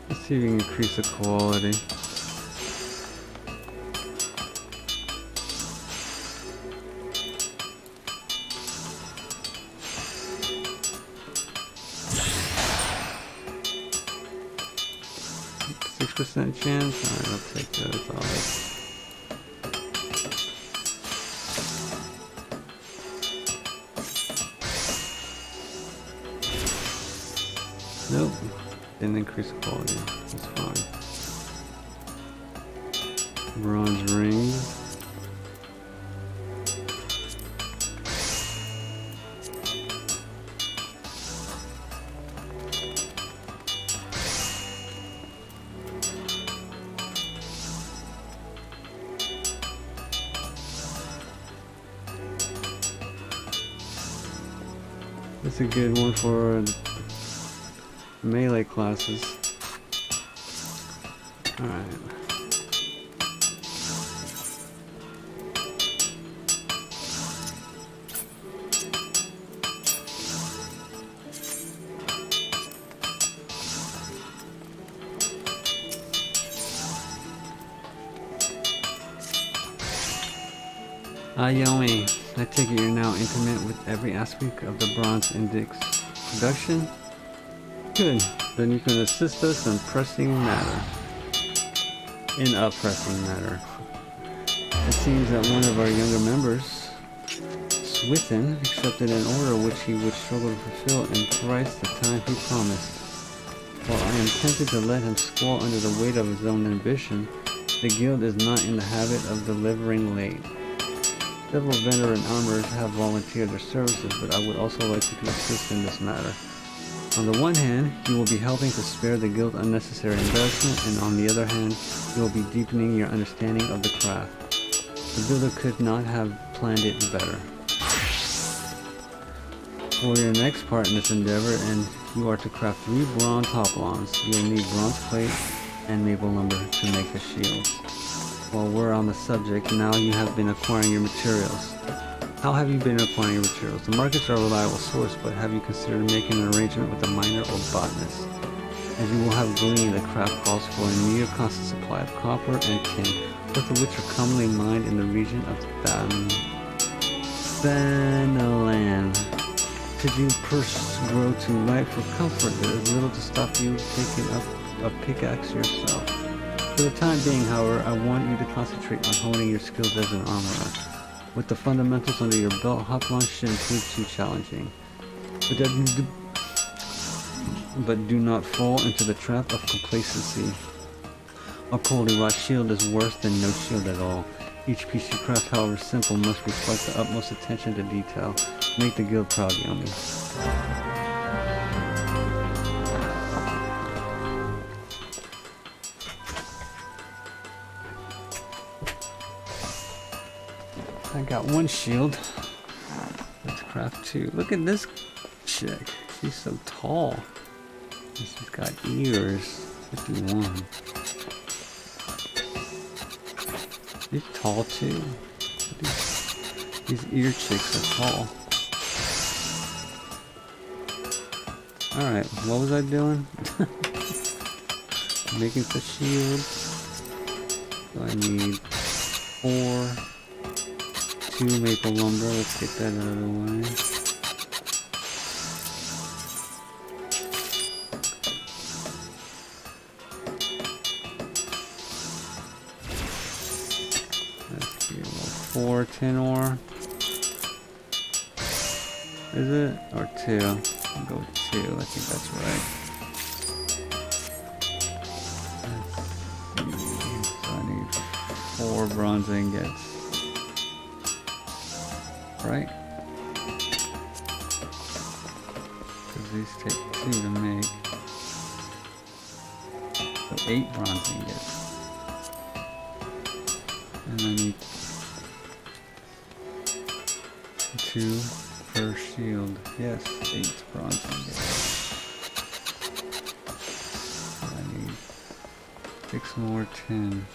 Speaker 1: Let's see if we can increase the quality. Percent chance? Alright, I'll take that as alright. Nope. Didn't increase the quality. That's fine. Bronze rings. That's a good one for melee classes. Alright. Yomi, I take it you're now intimate with every aspect of the Bronze Index production? Good. Then you can assist us in a pressing matter. It seems that one of our younger members, Swithin, accepted an order which he would struggle to fulfill in thrice the time he promised. While I am tempted to let him squall under the weight of his own ambition, the guild is not in the habit of delivering late. Several veteran armorers have volunteered their services, but I would also like you to assist in this matter. On the one hand, you will be helping to spare the guild unnecessary embarrassment, and on the other hand, you will be deepening your understanding of the craft. The builder could not have planned it better. For your next part in this endeavor, and you are to craft 3 bronze hoplons. You will need bronze plate and maple lumber to make the shields. While we're on the subject, now you have been acquiring your materials. How have you been acquiring your materials? The markets are a reliable source, but have you considered making an arrangement with a miner or botanist? As you will have gleaned, the craft calls for a near constant supply of copper and tin, both of which are commonly mined in the region of Thanalan. Could you grow too light for comfort? There is little to stop you taking up a pickaxe yourself. For the time being, however, I want you to concentrate on honing your skills as an armorer. With the fundamentals under your belt, hoplon shouldn't prove too challenging. But do not fall into the trap of complacency. A poorly wrought shield is worse than no shield at all. Each piece you craft, however simple, must reflect the utmost attention to detail. Make the guild proud, Yomi. I got 1 shield. Let's craft 2. Look at this chick. She's so tall. She's got ears. 51. She's tall too. These ear chicks are tall. Alright, what was I doing? Making the shield. So I need 4, 2 maple lumber. Let's get that out of the way. Let's see, 4 tin ore. Is it? Or 2? I'll go with 2. I think that's right. Let's see. So I need 4 bronze ingots. Right? Because these take 2 to make. So 8 bronze ingots. And I need 2 per shield. Yes, 8 bronze ingots. So I need 6 more tin.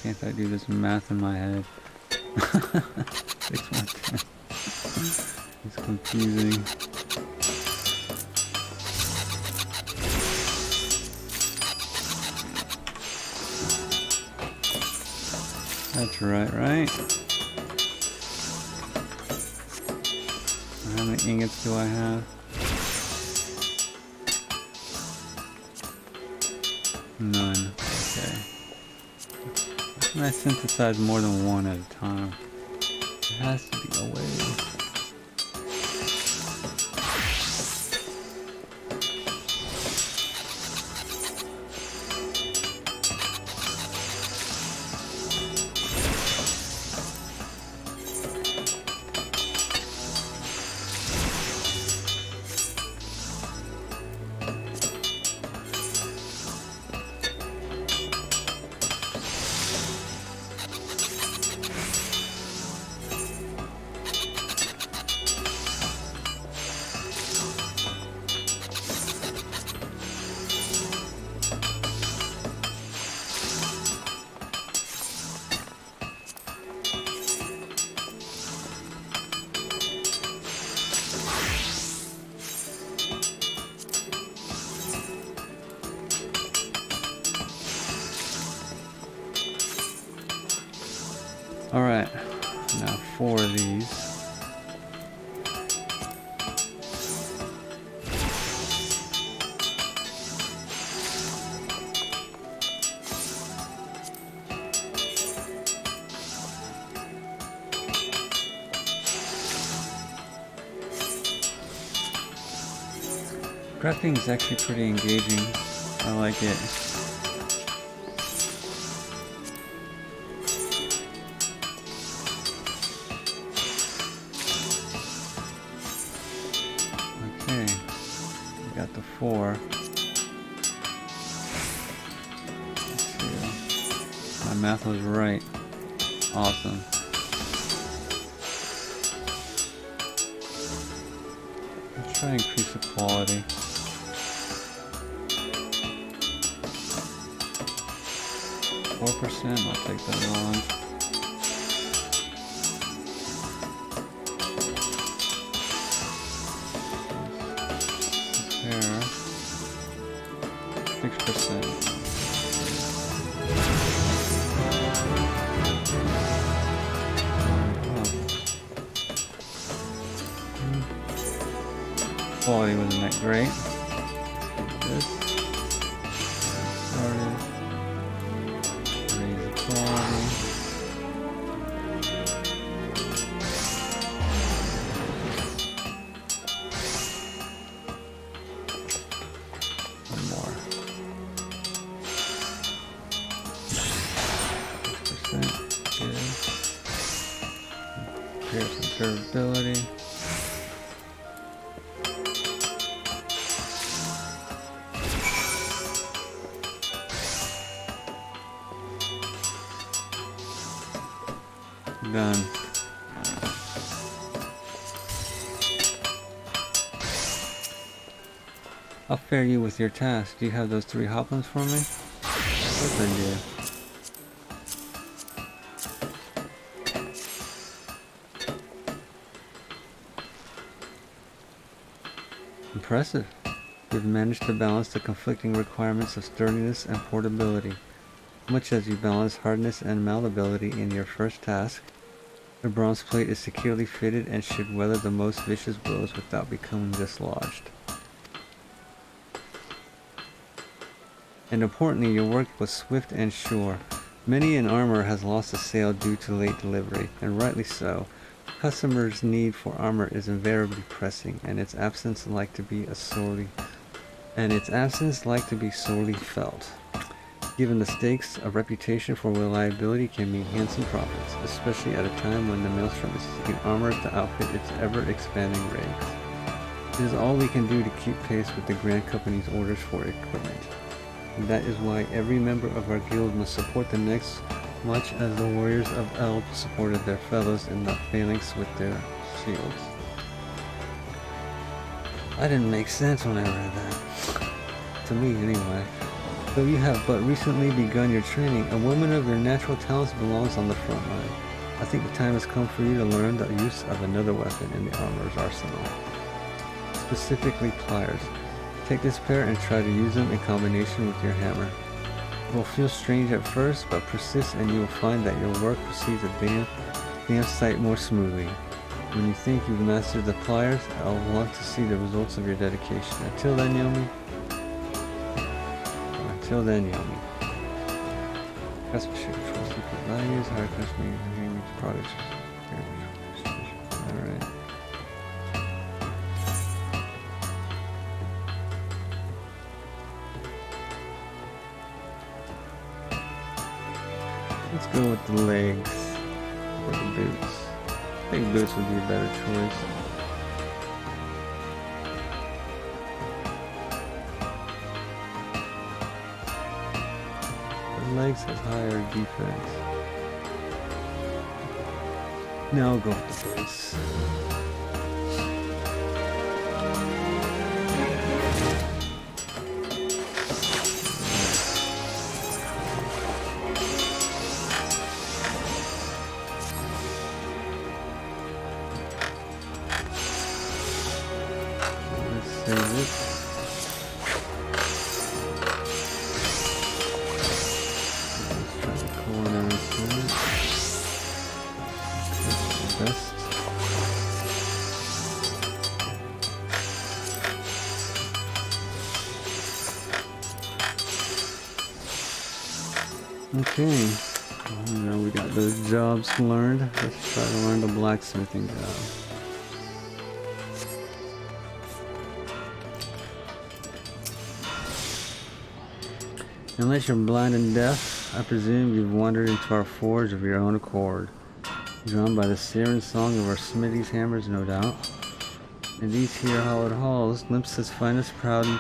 Speaker 1: Can't I do this math in my head? 6 more 10. It's confusing. That's right, right? How many ingots do I have? None. Okay. I synthesize more than 1 at a time. There has to be a way. Alright, now 4 of these. Crafting is actually pretty engaging. I like it. Okay, we got the 4. Let's see. My math was right. Awesome. Let's try and increase the quality. I'll take that on. There. 6%. Quality wasn't that great. This. Started. Durability. Done. How fare you with your task? Do you have those 3 hoplins for me? Of course I do. Impressive. You've managed to balance the conflicting requirements of sturdiness and portability. Much as you balance hardness and malleability in your first task, the bronze plate is securely fitted and should weather the most vicious blows without becoming dislodged. And importantly, your work was swift and sure. Many an armor has lost a sale due to late delivery, and rightly so. Customers' need for armor is invariably pressing, and its absence like to be sorely felt. Given the stakes, a reputation for reliability can mean handsome profits, especially at a time when the Maelstrom is seeking armor to outfit its ever-expanding ranks. It is all we can do to keep pace with the Grand Company's orders for equipment. And that is why every member of our guild must support the next, much as the warriors of Elb supported their fellows in the phalanx with their shields. That didn't make sense when I read that. To me, anyway. Though you have but recently begun your training, a woman of your natural talents belongs on the front line. I think the time has come for you to learn the use of another weapon in the armorer's arsenal. Specifically pliers. Take this pair and try to use them in combination with your hammer. It will feel strange at first, but persist and you will find that your work proceeds a damn sight more smoothly. When you think you've mastered the pliers, I'll want to see the results of your dedication. Until then, Yomi. Customer should control secret values, higher customer using products. Alright. Let's go with the legs or the boots. I think boots would be a better choice. The legs has higher defense. Now I'll go with the boots. Okay. Now we got those jobs learned. Let's try to learn the blacksmithing job. Unless you're blind and deaf, I presume you've wandered into our forge of your own accord. Drawn by the siren song of our smithy's hammers, no doubt. In these here hollowed halls, Limpsa's finest pound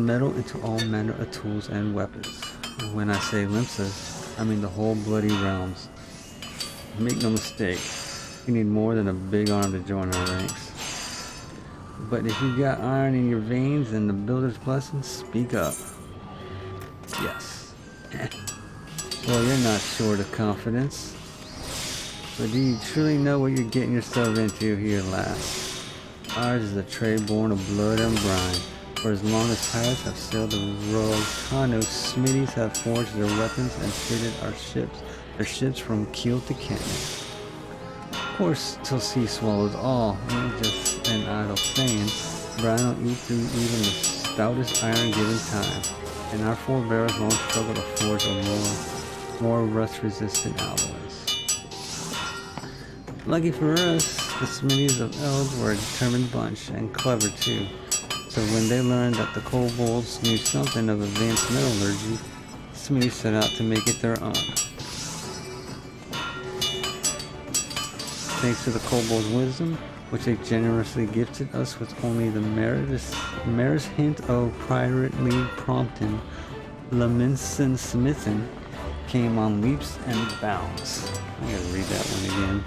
Speaker 1: metal into all manner of tools and weapons. And when I say Limpsa's, I mean the whole bloody realms. Make no mistake, you need more than a big arm to join our ranks. But if you got iron in your veins and the builder's blessing, speak up. Yes. Well, you're not short of confidence. But do you truly know what you're getting yourself into here, lass? Ours is a trade born of blood and brine. For as long as pirates have sailed the road, Kano smithies have forged their weapons and fitted their ships from keel to cannon. Of course, till sea swallows all, ain't just an idle saying, but I don't eat through even the stoutest iron given time, and our forebears long struggled to forge a more rust-resistant alloys. Lucky for us, the smithies of Eld were a determined bunch, and clever too. So when they learned that the kobolds knew something of advanced metallurgy, the smithies set out to make it their own. Thanks to the kobolds' wisdom, which they generously gifted us with only the merest hint of privately prompting, Leminson Smithin came on leaps and bounds. I gotta read that one again.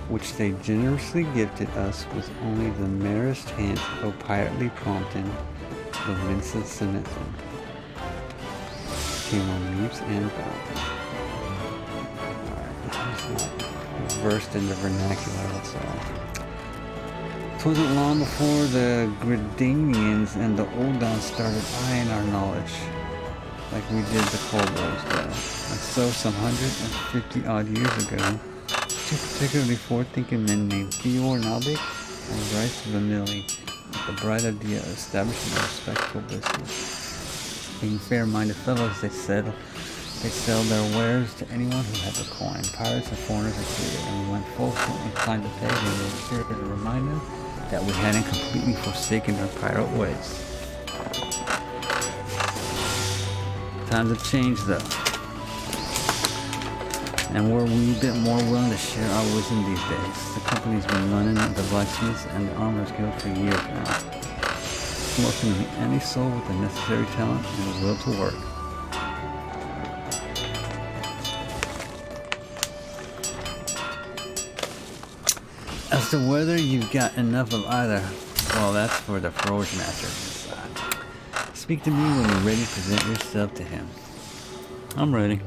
Speaker 1: Which they generously gifted us with only the merest hint of pirately prompting, the Vincent Smithson came on leaps and bounds. Alright, I'm just not versed in the vernacular, that's all. It wasn't long before the Gridanians and the Oldons started eyeing our knowledge, like we did the kobolds though. And so some 150 odd years ago, two particularly forward-thinking men named Theor Nalbik and Bryce Vanilli with the bright idea of establishing a respectable business. Being fair-minded fellows, they said they sell their wares to anyone who had the coin, pirates and foreigners included, and when folks weren't inclined to pay, they were here to remind them that we hadn't completely forsaken our pirate ways. Times have changed though, and we're a wee bit more willing to share our wisdom these days. The company's been running the blacksmiths and the armorers guild for years now. Welcoming any soul with the necessary talent and the will to work. As to whether you've got enough of either, well, that's for the forge master to decide. Speak to me when you're ready to present yourself to him. I'm ready.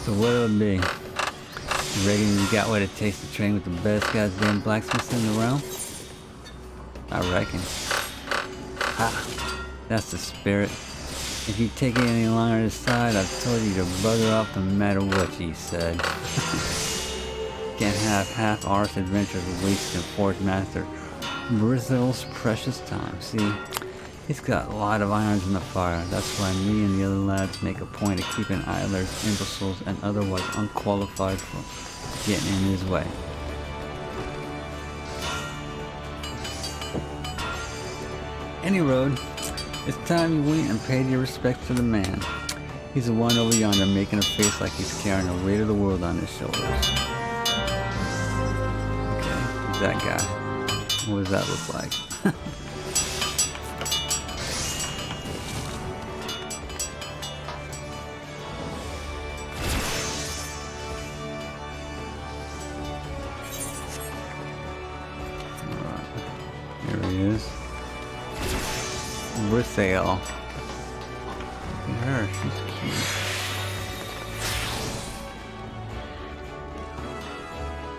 Speaker 1: So what it would be? You reckon you got what it takes to train with the best goddamn blacksmiths in the realm? I reckon. Ha! That's the spirit. If you take it any longer to decide, I've told you to bugger off no matter what you said. Can't have half-arsed adventures wasting Forge Master Brithel's precious time. See, he's got a lot of irons in the fire. That's why me and the other lads make a point of keeping idlers, imbeciles, and otherwise unqualified from getting in his way. Any road, it's time you went and paid your respects to the man. He's the one over yonder making a face like he's carrying the weight of the world on his shoulders. Okay, who's that guy? What does that look like? Here he is. Brithael. Look at her, she's cute.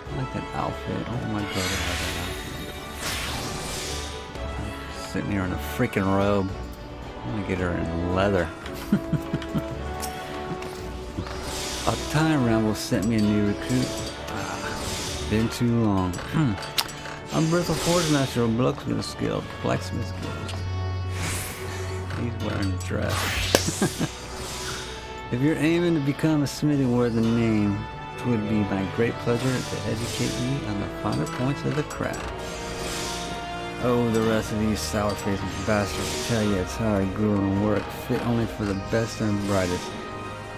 Speaker 1: I like that outfit. Oh my god, I like that outfit. Sitting here in a freaking robe. I'm gonna get her in leather. A time ramble sent me a new recruit. Been too long. I'm Brithel Forge Master of Blacksmith Guild. He's wearing a dress. If you're aiming to become a smithy worthy name, it would be my great pleasure to educate you on the finer points of the craft. Oh, the rest of these sour-faced bastards tell you it's hard grueling work, fit only for the best and brightest.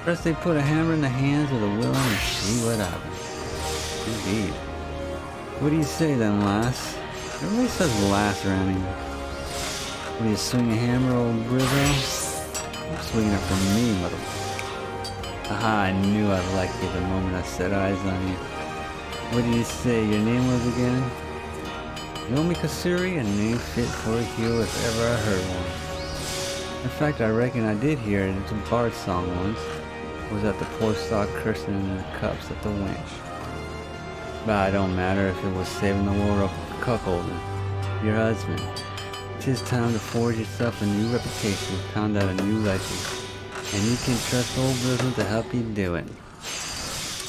Speaker 1: First they put a hammer in the hands of the willing and see what happens. Indeed. What do you say then, lass? Everybody says lass around here. Will you swing a hammer, old Brizzo? You're swinging it for me, mother. Aha, I knew I'd like you the moment I set eyes on you. What do you say your name was again? Yomi Kasuri, a name fit for a hero if ever I heard one. In fact, I reckon I did hear it. It's a bard song once. It was at the poor stock cursing in the cups at the winch. But it don't matter if it was saving the world of cuckolding. Your husband. 'Tis time to forge yourself a new reputation, pound out a new legend. And you can trust old Blizzard to help you do it.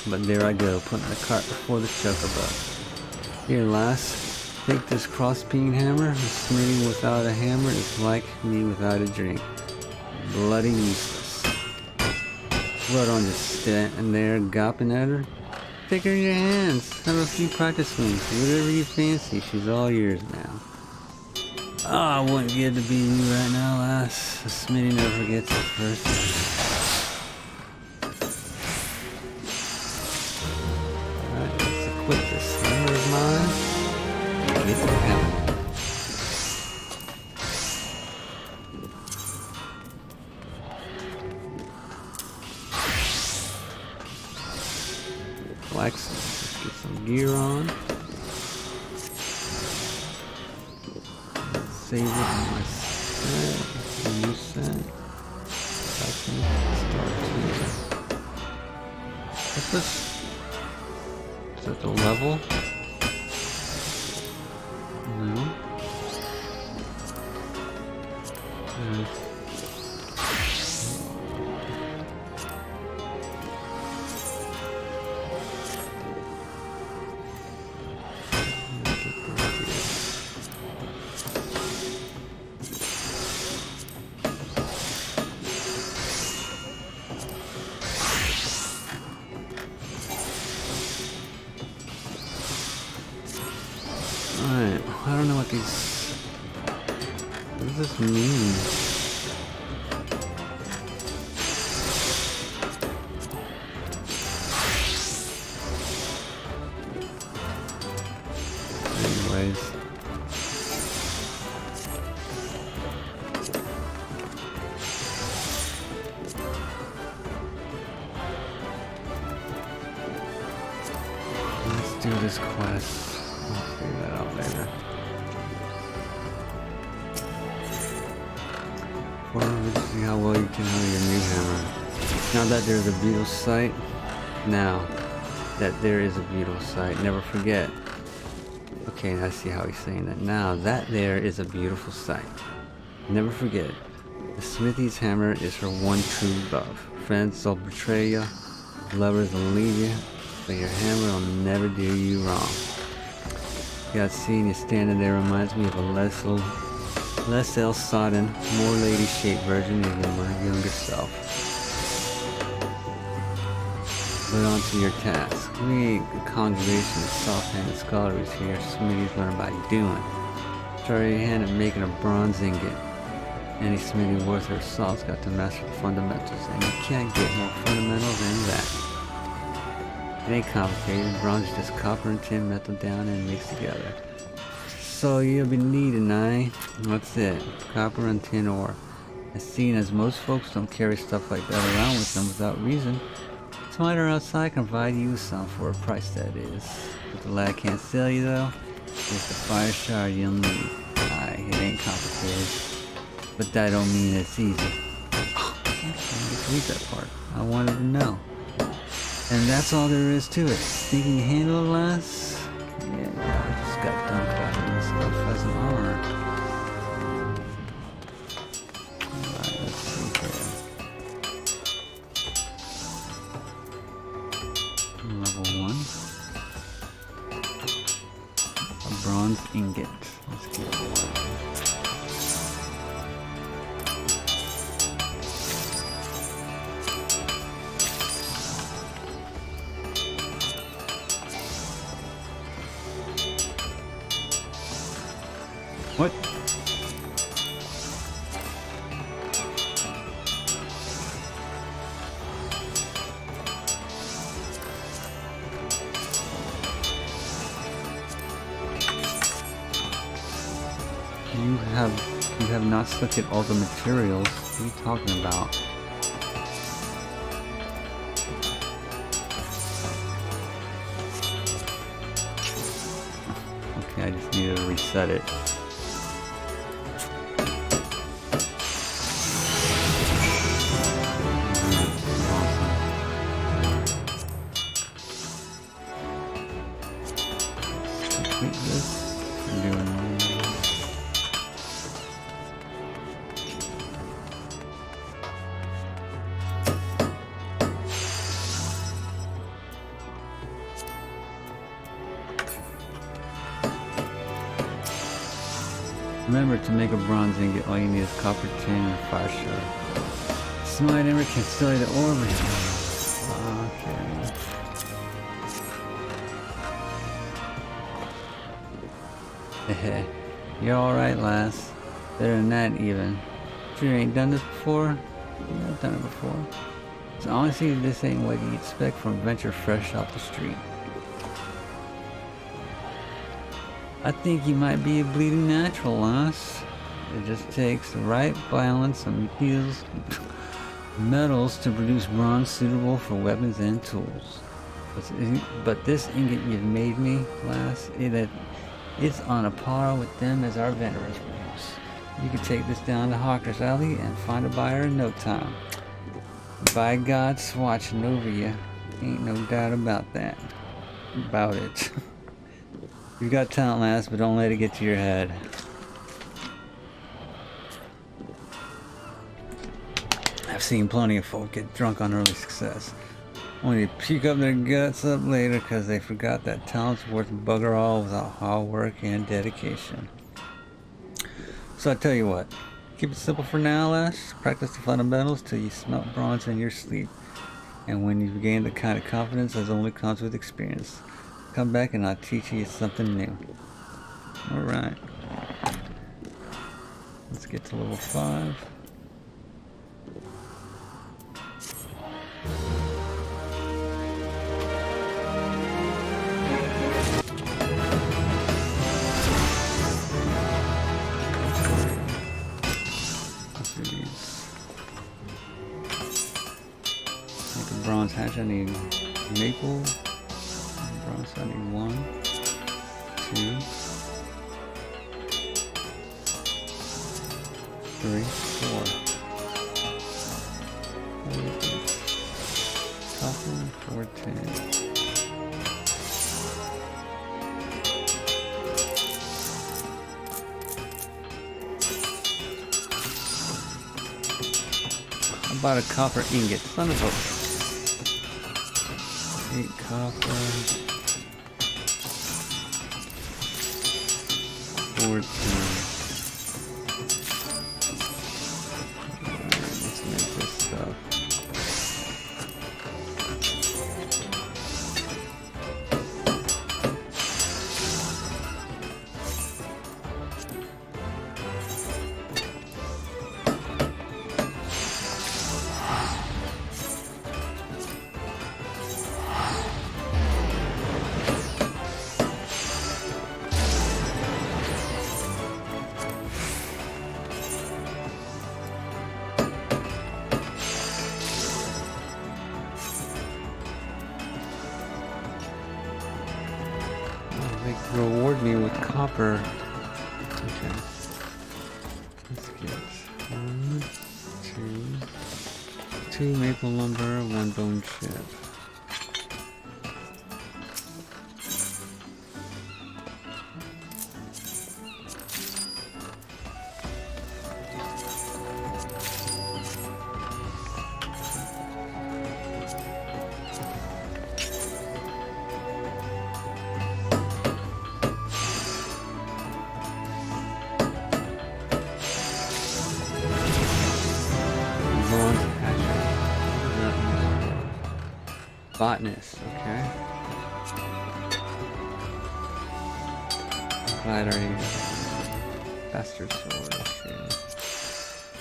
Speaker 1: But there I go, putting the cart before the chocobo. Here, lass. Take this cross-peen hammer. A smithy without a hammer is like me without a drink. Bloody useless. What, on just standing there gawping at her? Take her in your hands. Have a few practice swings. Whatever you fancy, she's all yours now. Oh, I wouldn't get to be you right now, lass. A smithy never forgets the first time. Alright, let's equip this hammer of mine. Get the hammer. Let's get some gear on. Save it on my set. A new set. Start here. What's this? Is that the level? No. Alright, I don't know what these... What does this mean? Anyways. Let's do this quest. I'll figure that out later. Let's see how well you can handle your new hammer. Now that there's a beetle sight, never forget. Okay, I see how he's saying that. Now that there is a beautiful sight, never forget. The smithy's hammer is her one true love. Friends will betray you, lovers will leave you, but your hammer will never do you wrong. Yeah, seeing you standing there reminds me of a less ill-sodden, more lady-shaped version of my younger self. But on to your task. We ain't a conjuration of soft-handed scholaries here. Smithies learn by doing. Try your hand at making a bronze ingot. Any smithy worth her salt's got to master the fundamentals, and you can't get more fundamental than that. It ain't complicated. Bronze is just copper and tin melted down and mixed together. So you'll be needing, what's it? Copper and tin ore. As seen as most folks don't carry stuff like that around with them without reason, Smiter outside can provide you some for a price, that is. What the lad can't sell you though is the fire shard you'll need. Aye, it ain't complicated, but that don't mean it's easy. Oh, I can't read that part. I wanted to know. And that's all there is to it. Think you can handle it, lass? Yeah, I just got done crafting this stuff as an armor. Alright, let's see here. Level 1. A bronze ingot. Let's get one. What? You have not selected all the materials. What are you talking about? Okay, I just need to reset it. Complete this. Remember, to make a bronze ingot, all you need is copper, tin, and fire sugar. Smite emerald can still the ore. Okay. You're alright, lass. Better than that, even. Sure you ain't done this before? Yeah, I've done it before. So honestly, this ain't what you expect from a venture fresh off the street. I think you might be a bleeding natural, lass. It just takes the right balance of metals to produce bronze suitable for weapons and tools. But this ingot you've made me, lass, it's on a par with them as our vendors produce. You can take this down to Hawker's Alley and find a buyer in no time. By God's watching over you, ain't no doubt about that. About it. You got talent, lass, but don't let it get to your head. I've seen plenty of folk get drunk on early success, only to puke up their guts up later because they forgot that talent's worth bugger all without hard work and dedication. So I tell you what, keep it simple for now, lass. Practice the fundamentals till you smelt bronze in your sleep. And when you've gained the kind of confidence that only comes with experience, come back and I'll teach you something new. Alright. Let's get to level 5. Make a bronze hatch. I need maple. Bronze, I need 1, 2, 3, 4. Copper, 410. I bought a copper ingot. Son of a... 8 copper. 14. Let's make this stuff. They reward me with copper. Okay. Let's get 1, 2 maple lumber, 1 bone chip. Botanist, okay. Glad are you? Bastard sword, okay.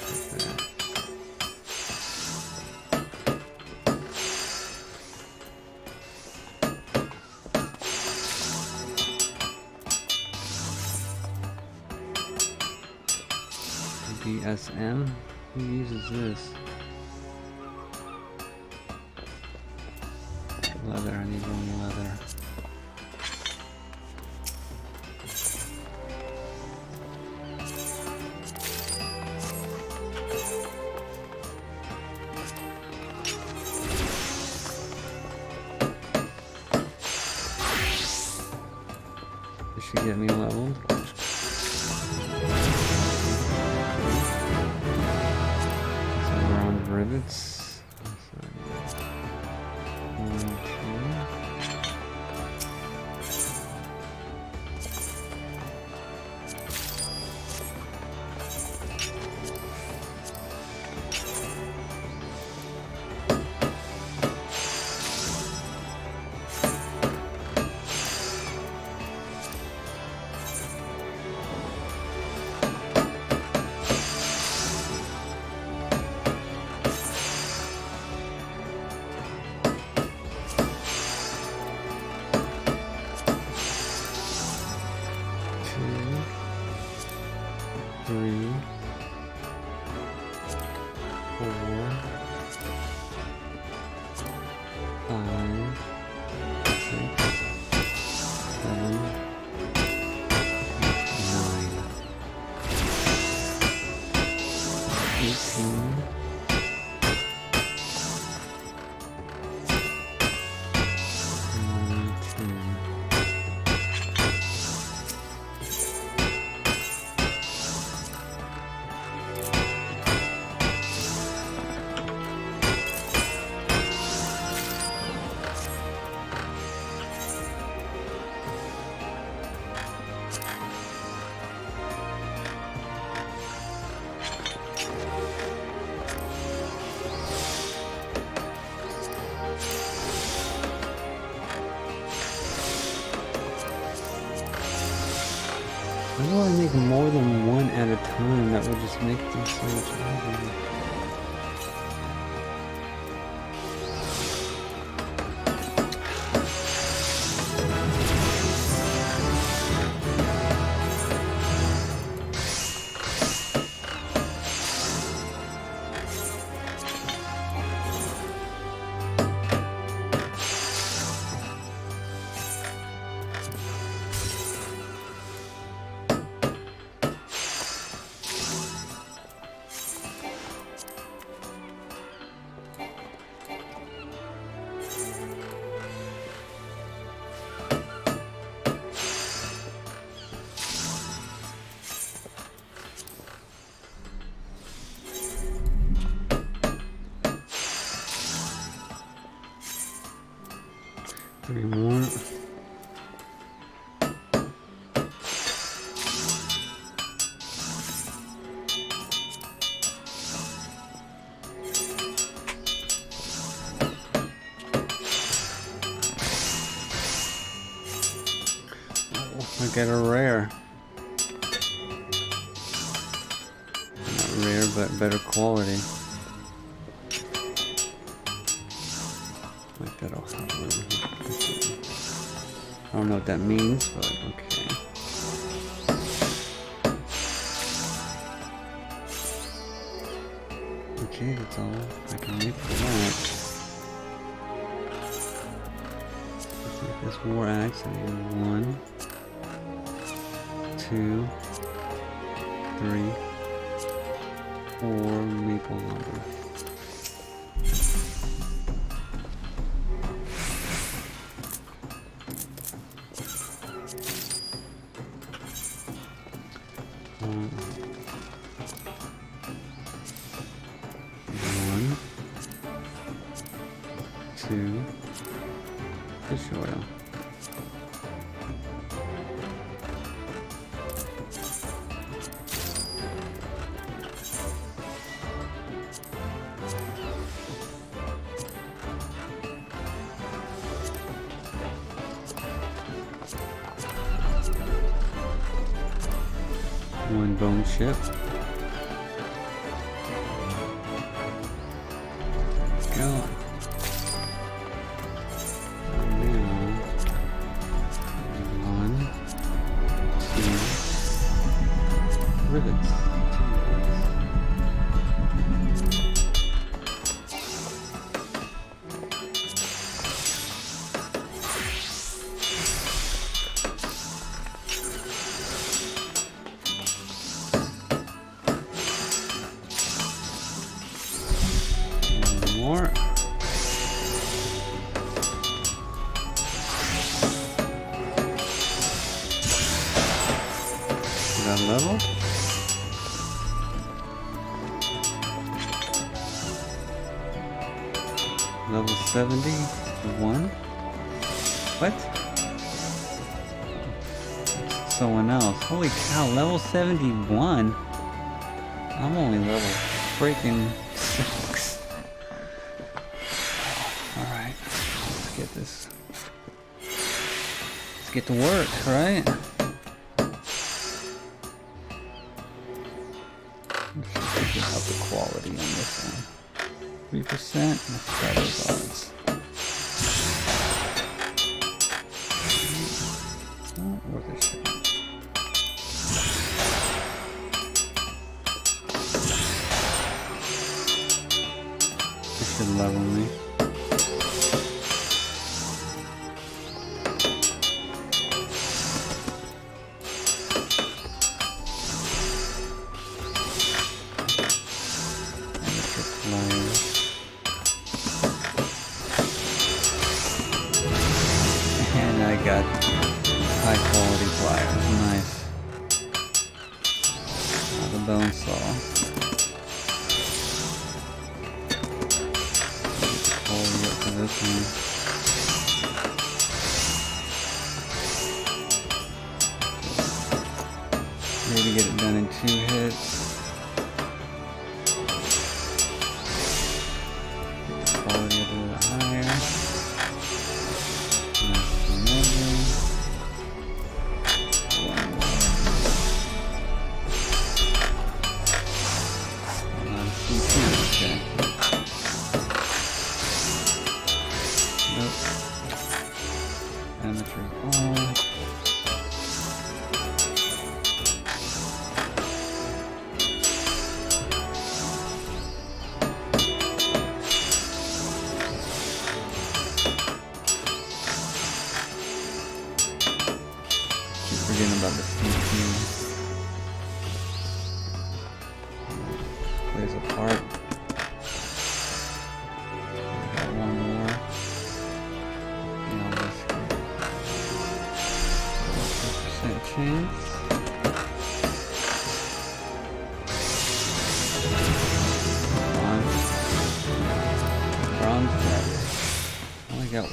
Speaker 1: Take that. BSM? Who uses this? Leather, I need more leather. This should get me leveled. Some round rivets. Why do I make more than one at a time? That would just make them so much easier. Three more. I get a rare. Not rare, but better quality. Like that also. I don't know what that means, but okay. Okay, that's all I can make for that. Let's make this war axe. I need 1, 2, 3, 4 maple lumber. Fish oil. One bone chip. Let's go. Now, 1, 2 rivets. More. Is that level? Level 71? What? Someone else. Holy cow, level 71? I'm only level freaking 6. Alright, let's get this. Let's get to work, right? Let's figure out the quality on this one. 3%. Let's try those odds. Not worth a shot. This should level me. And I got high quality pliers. Nice. The bone saw. Quality up to this one. Maybe get it done in 2 hits. Quality a little bit higher. Amateur ball. Keep forgetting about the CP. Plays a part. Got one more. Chance. Bronze medal. Only got one.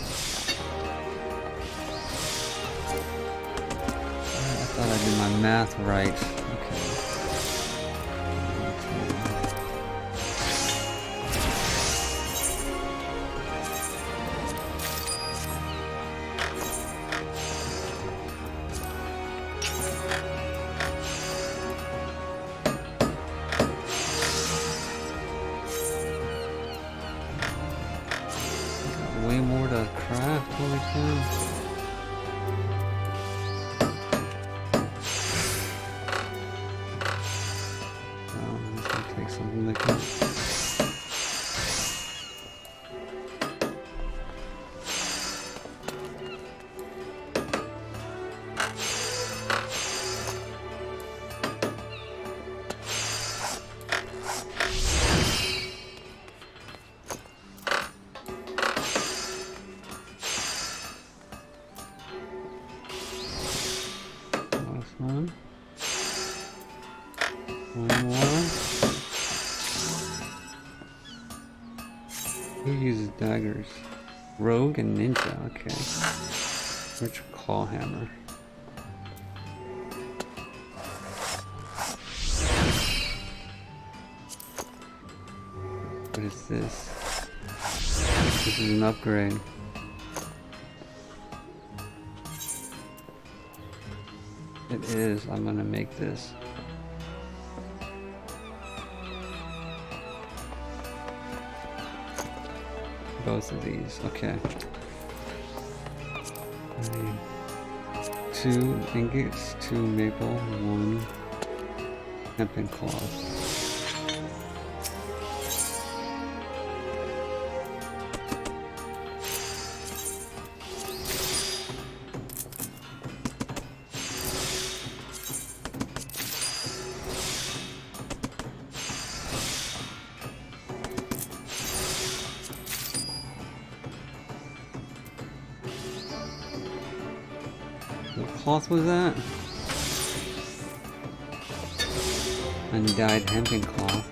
Speaker 1: I thought I did my math right. Okay. Way more to craft, holy cow. This will take something like that. One. One more. Who uses daggers? Rogue and ninja, okay. Richard Clawhammer. What is this? This is an upgrade. It is. I'm gonna make this. Both of these, okay. 2 ingots, 2 maple, 1 hempen cloth. What cloth was that? Undyed hempen cloth.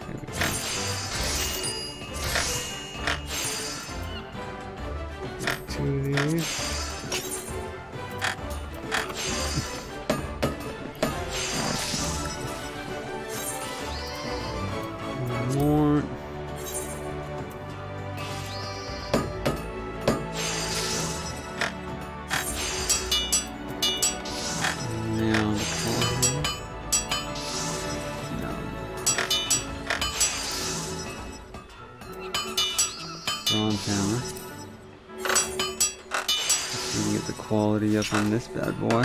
Speaker 1: There we go. 2 of these. One more. Bronze hammer. See if we get the quality up on this bad boy.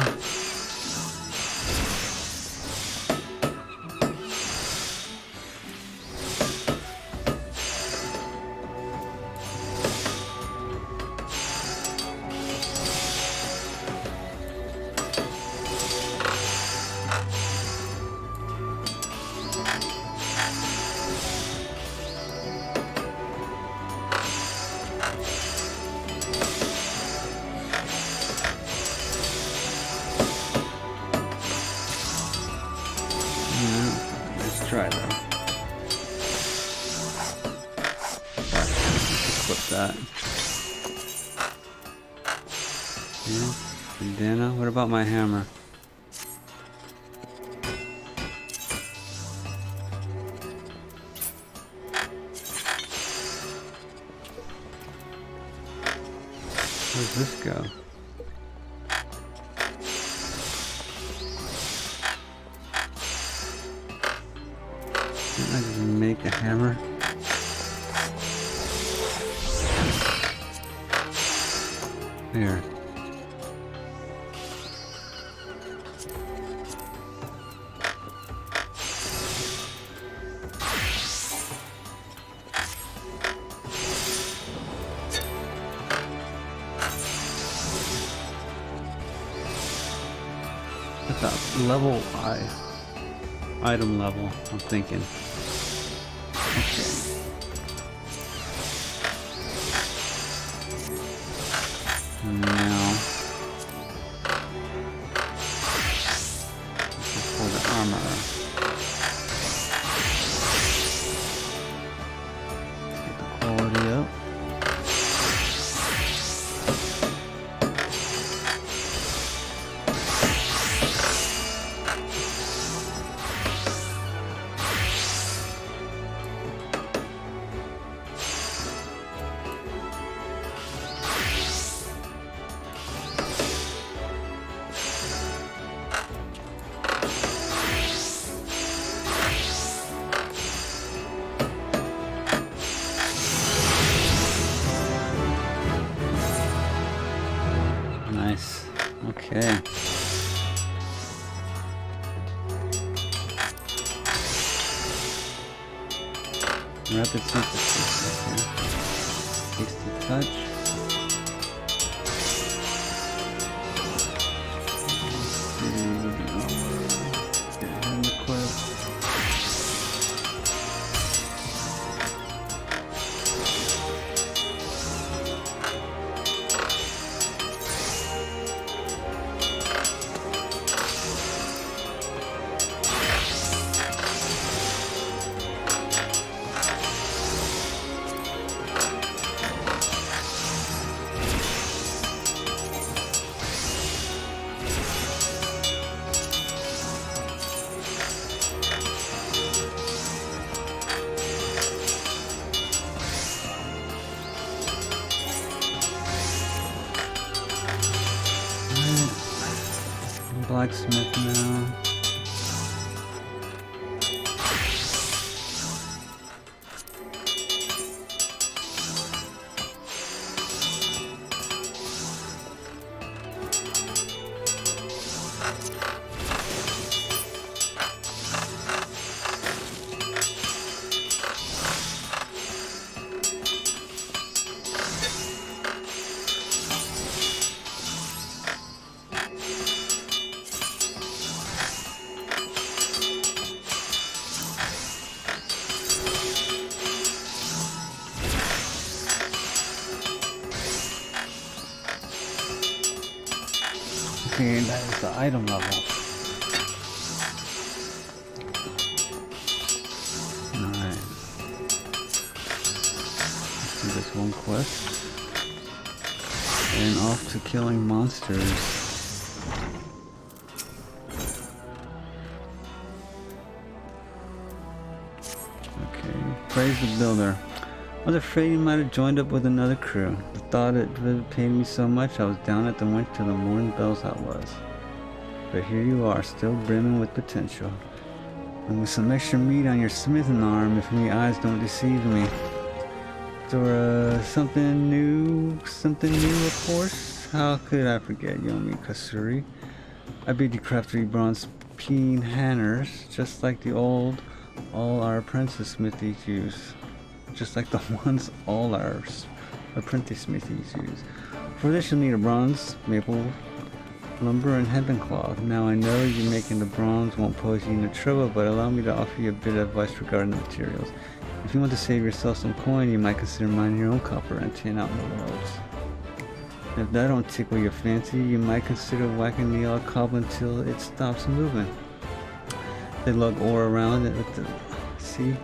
Speaker 1: Let's try though. Clip that. Yeah, bandana. What about my hammer? Where's this go? Can't I just make a hammer? Here. What's that? Level item level, I'm thinking. Okay. Now, this is for the armor. Let's get the quality up. Nice. Okay. Rapid synthesis. Okay. Hasty touch. Get it in the clip. Blacksmith now. Okay, that is the item level. Alright. Let's do this one quest. And off to killing monsters. Praise the builder. I was afraid you might have joined up with another crew. The thought it paid me so much I was down at the winch till the morning bells I was. But here you are, still brimming with potential. And with some extra meat on your smithing arm, if any eyes don't deceive me. Or something new, of course? How could I forget Yomi Kasuri? I bid you craft 3 bronze peen hammers, just like the all our apprentice smithies use. Just like the ones all our apprentice smithies use. For this you'll need a bronze, maple, lumber, and hempen cloth. Now I know you making the bronze won't pose you any trouble, but allow me to offer you a bit of advice regarding the materials. If you want to save yourself some coin, you might consider mining your own copper and tin out in the worlds. If that don't tickle your fancy, you might consider whacking the odd cobble until it stops moving. They lug ore around it with the sea,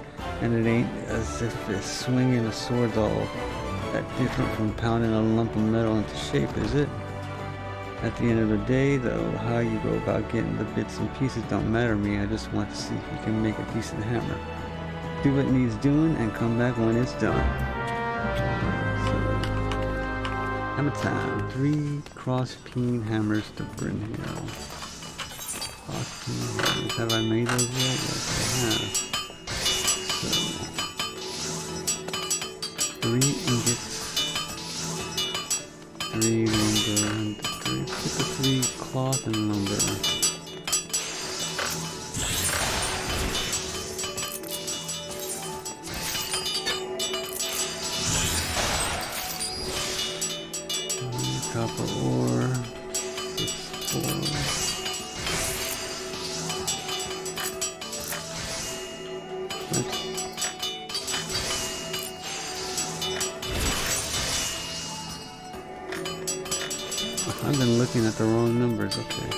Speaker 1: and it ain't as if it's swinging a sword's all that different from pounding a lump of metal into shape, is it? At the end of the day, though, how you go about getting the bits and pieces don't matter to me. I just want to see if you can make a decent hammer. Do what needs doing and come back when it's done. So, hammer time. 3 cross peen hammers to Brynhild. Cross peen hammers. Have I made those yet? Yes, I have. So, 3 ingots. 3 lumber. And 3. Put the 3 cloth and lumber. Copper ore, 6, 4. I've been looking at the wrong numbers, okay.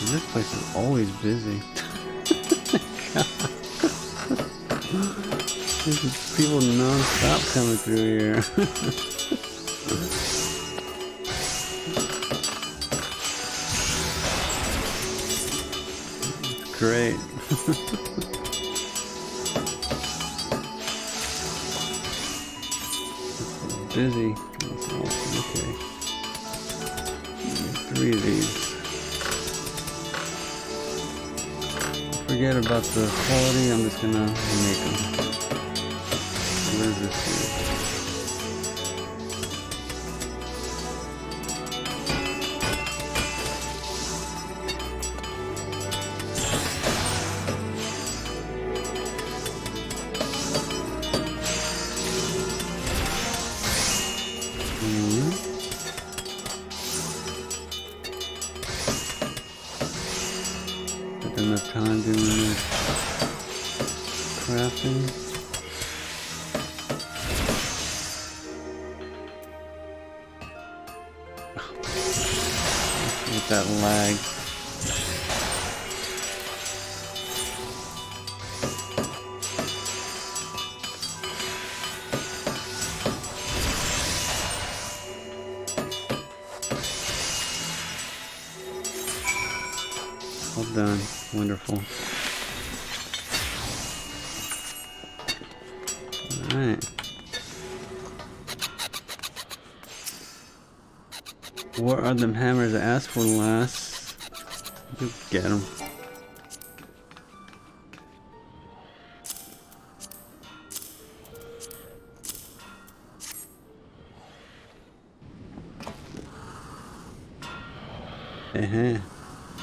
Speaker 1: This place is always busy. There's people non-stop coming through here. It's great. It's busy. That's awesome. Okay. 3 of these. Forget about the quality, I'm just gonna make them. What is this here? Enough time doing this crafting. With that lag. Well done. Wonderful. Alright. What are them hammers I asked for last? You get them.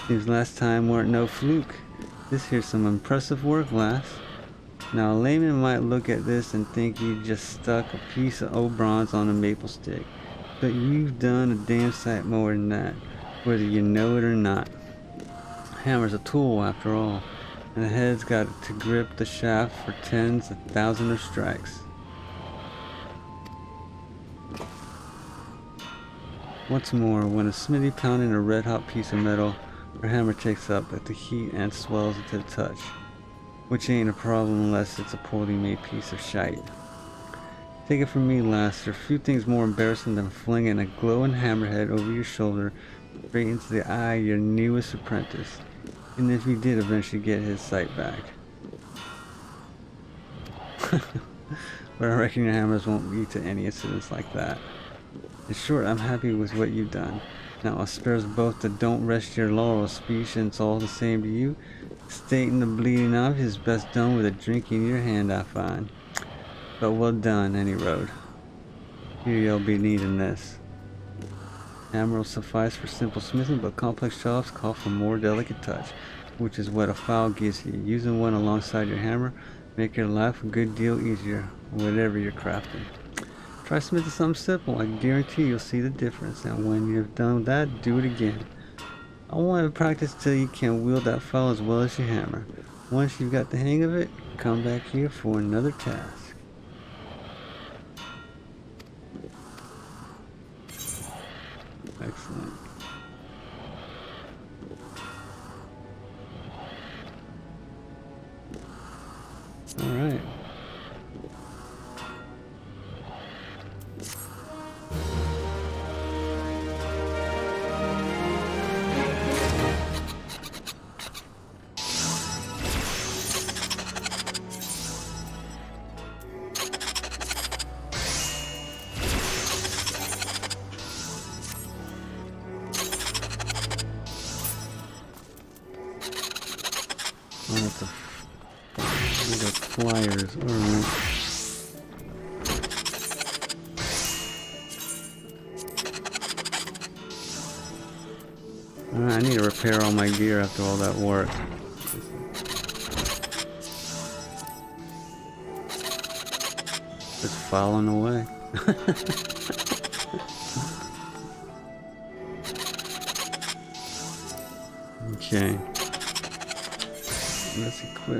Speaker 1: These last time weren't no fluke. This here's some impressive work, lass. Now a layman might look at this and think you just stuck a piece of old bronze on a maple stick. But you've done a damn sight more than that, whether you know it or not. Hammer's a tool after all, and the head's got to grip the shaft for tens of thousands of strikes. What's more, when a smithy pounding a red-hot piece of metal, her hammer takes up at the heat and swells it to the touch, which ain't a problem unless it's a poorly made piece of shite. Take it from me, lass, there are few things more embarrassing than flinging a glowing hammerhead over your shoulder straight into the eye of your newest apprentice, even if you did eventually get his sight back. But I reckon your hammers won't lead to any incidents like that. In short, I'm happy with what you've done. Now I'll spare us both the don't rest your laurels speech, and it's all the same to you. Stating the bleeding off is best done with a drink in your hand, I find. But well done, any road. Here you'll be needing this. Hammer will suffice for simple smithing, but complex jobs call for more delicate touch, which is what a file gives you. Using one alongside your hammer make your life a good deal easier, whatever you're crafting. Try smithing something simple, I guarantee you'll see the difference, and when you've done that, do it again. I want to practice till you can wield that file as well as your hammer. Once you've got the hang of it, come back here for another task. Excellent. Alright. Oh, that's we got flyers. Alright. Alright, I need to repair all my gear after all that work. Just falling away. Okay. Let's equip.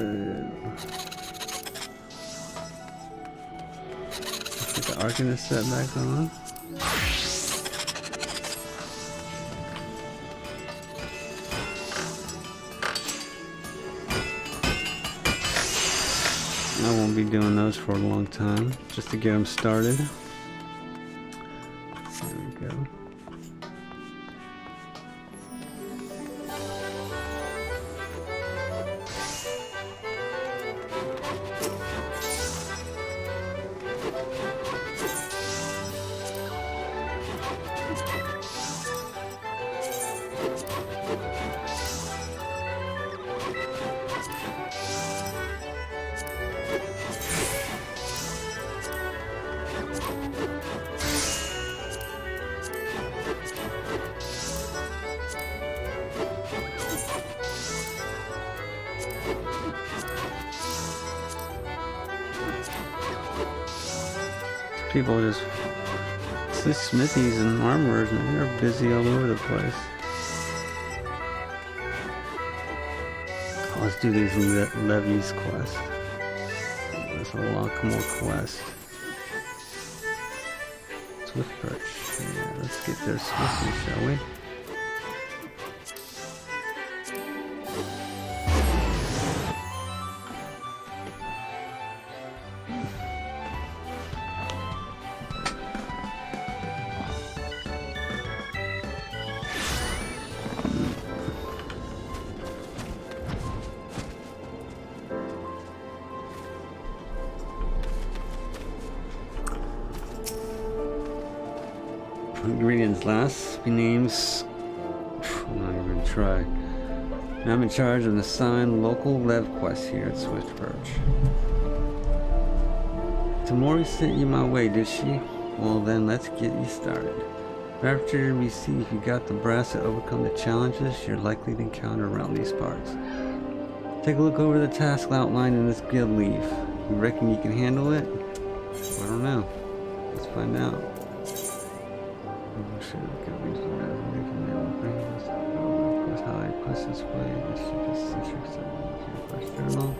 Speaker 1: Let's get the Arcanist set back on. I won't be doing those for a long time, just to get them started. There we go. People just, it's these smithies and armorers, man, they're busy all over the place. Let's do these levies quests. Let's unlock more quests. Swift Perch. Yeah, let's get their smithy, shall we? Ingredients last. Be names. I'm not even gonna try. I'm in charge of an assigned local lev quest here at Swift Perch. Tamori sent you my way, did she? Well then, let's get you started. After we see if you got the brass to overcome the challenges you're likely to encounter around these parts. Take a look over the task outlined in this guild leaf. You reckon you can handle it? I don't know. Let's find out. How I Quest display. This is Citrix 7 Quest Journal.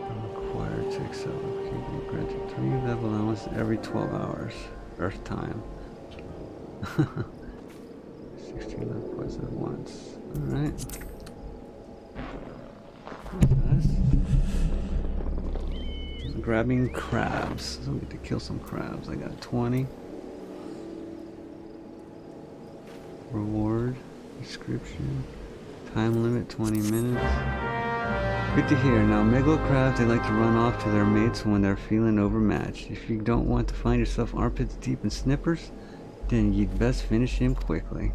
Speaker 1: I'm required to accept. Okay, be granted 3 level allowance every 12 hours. Earth time. 16 level quests at once. Alright. Grabbing crabs. So I need to kill some crabs. I got 20. Reward. Description. Time limit 20 minutes. Good to hear. Now, Megalo crabs, they like to run off to their mates when they're feeling overmatched. If you don't want to find yourself armpits deep in snippers, then you'd best finish him quickly.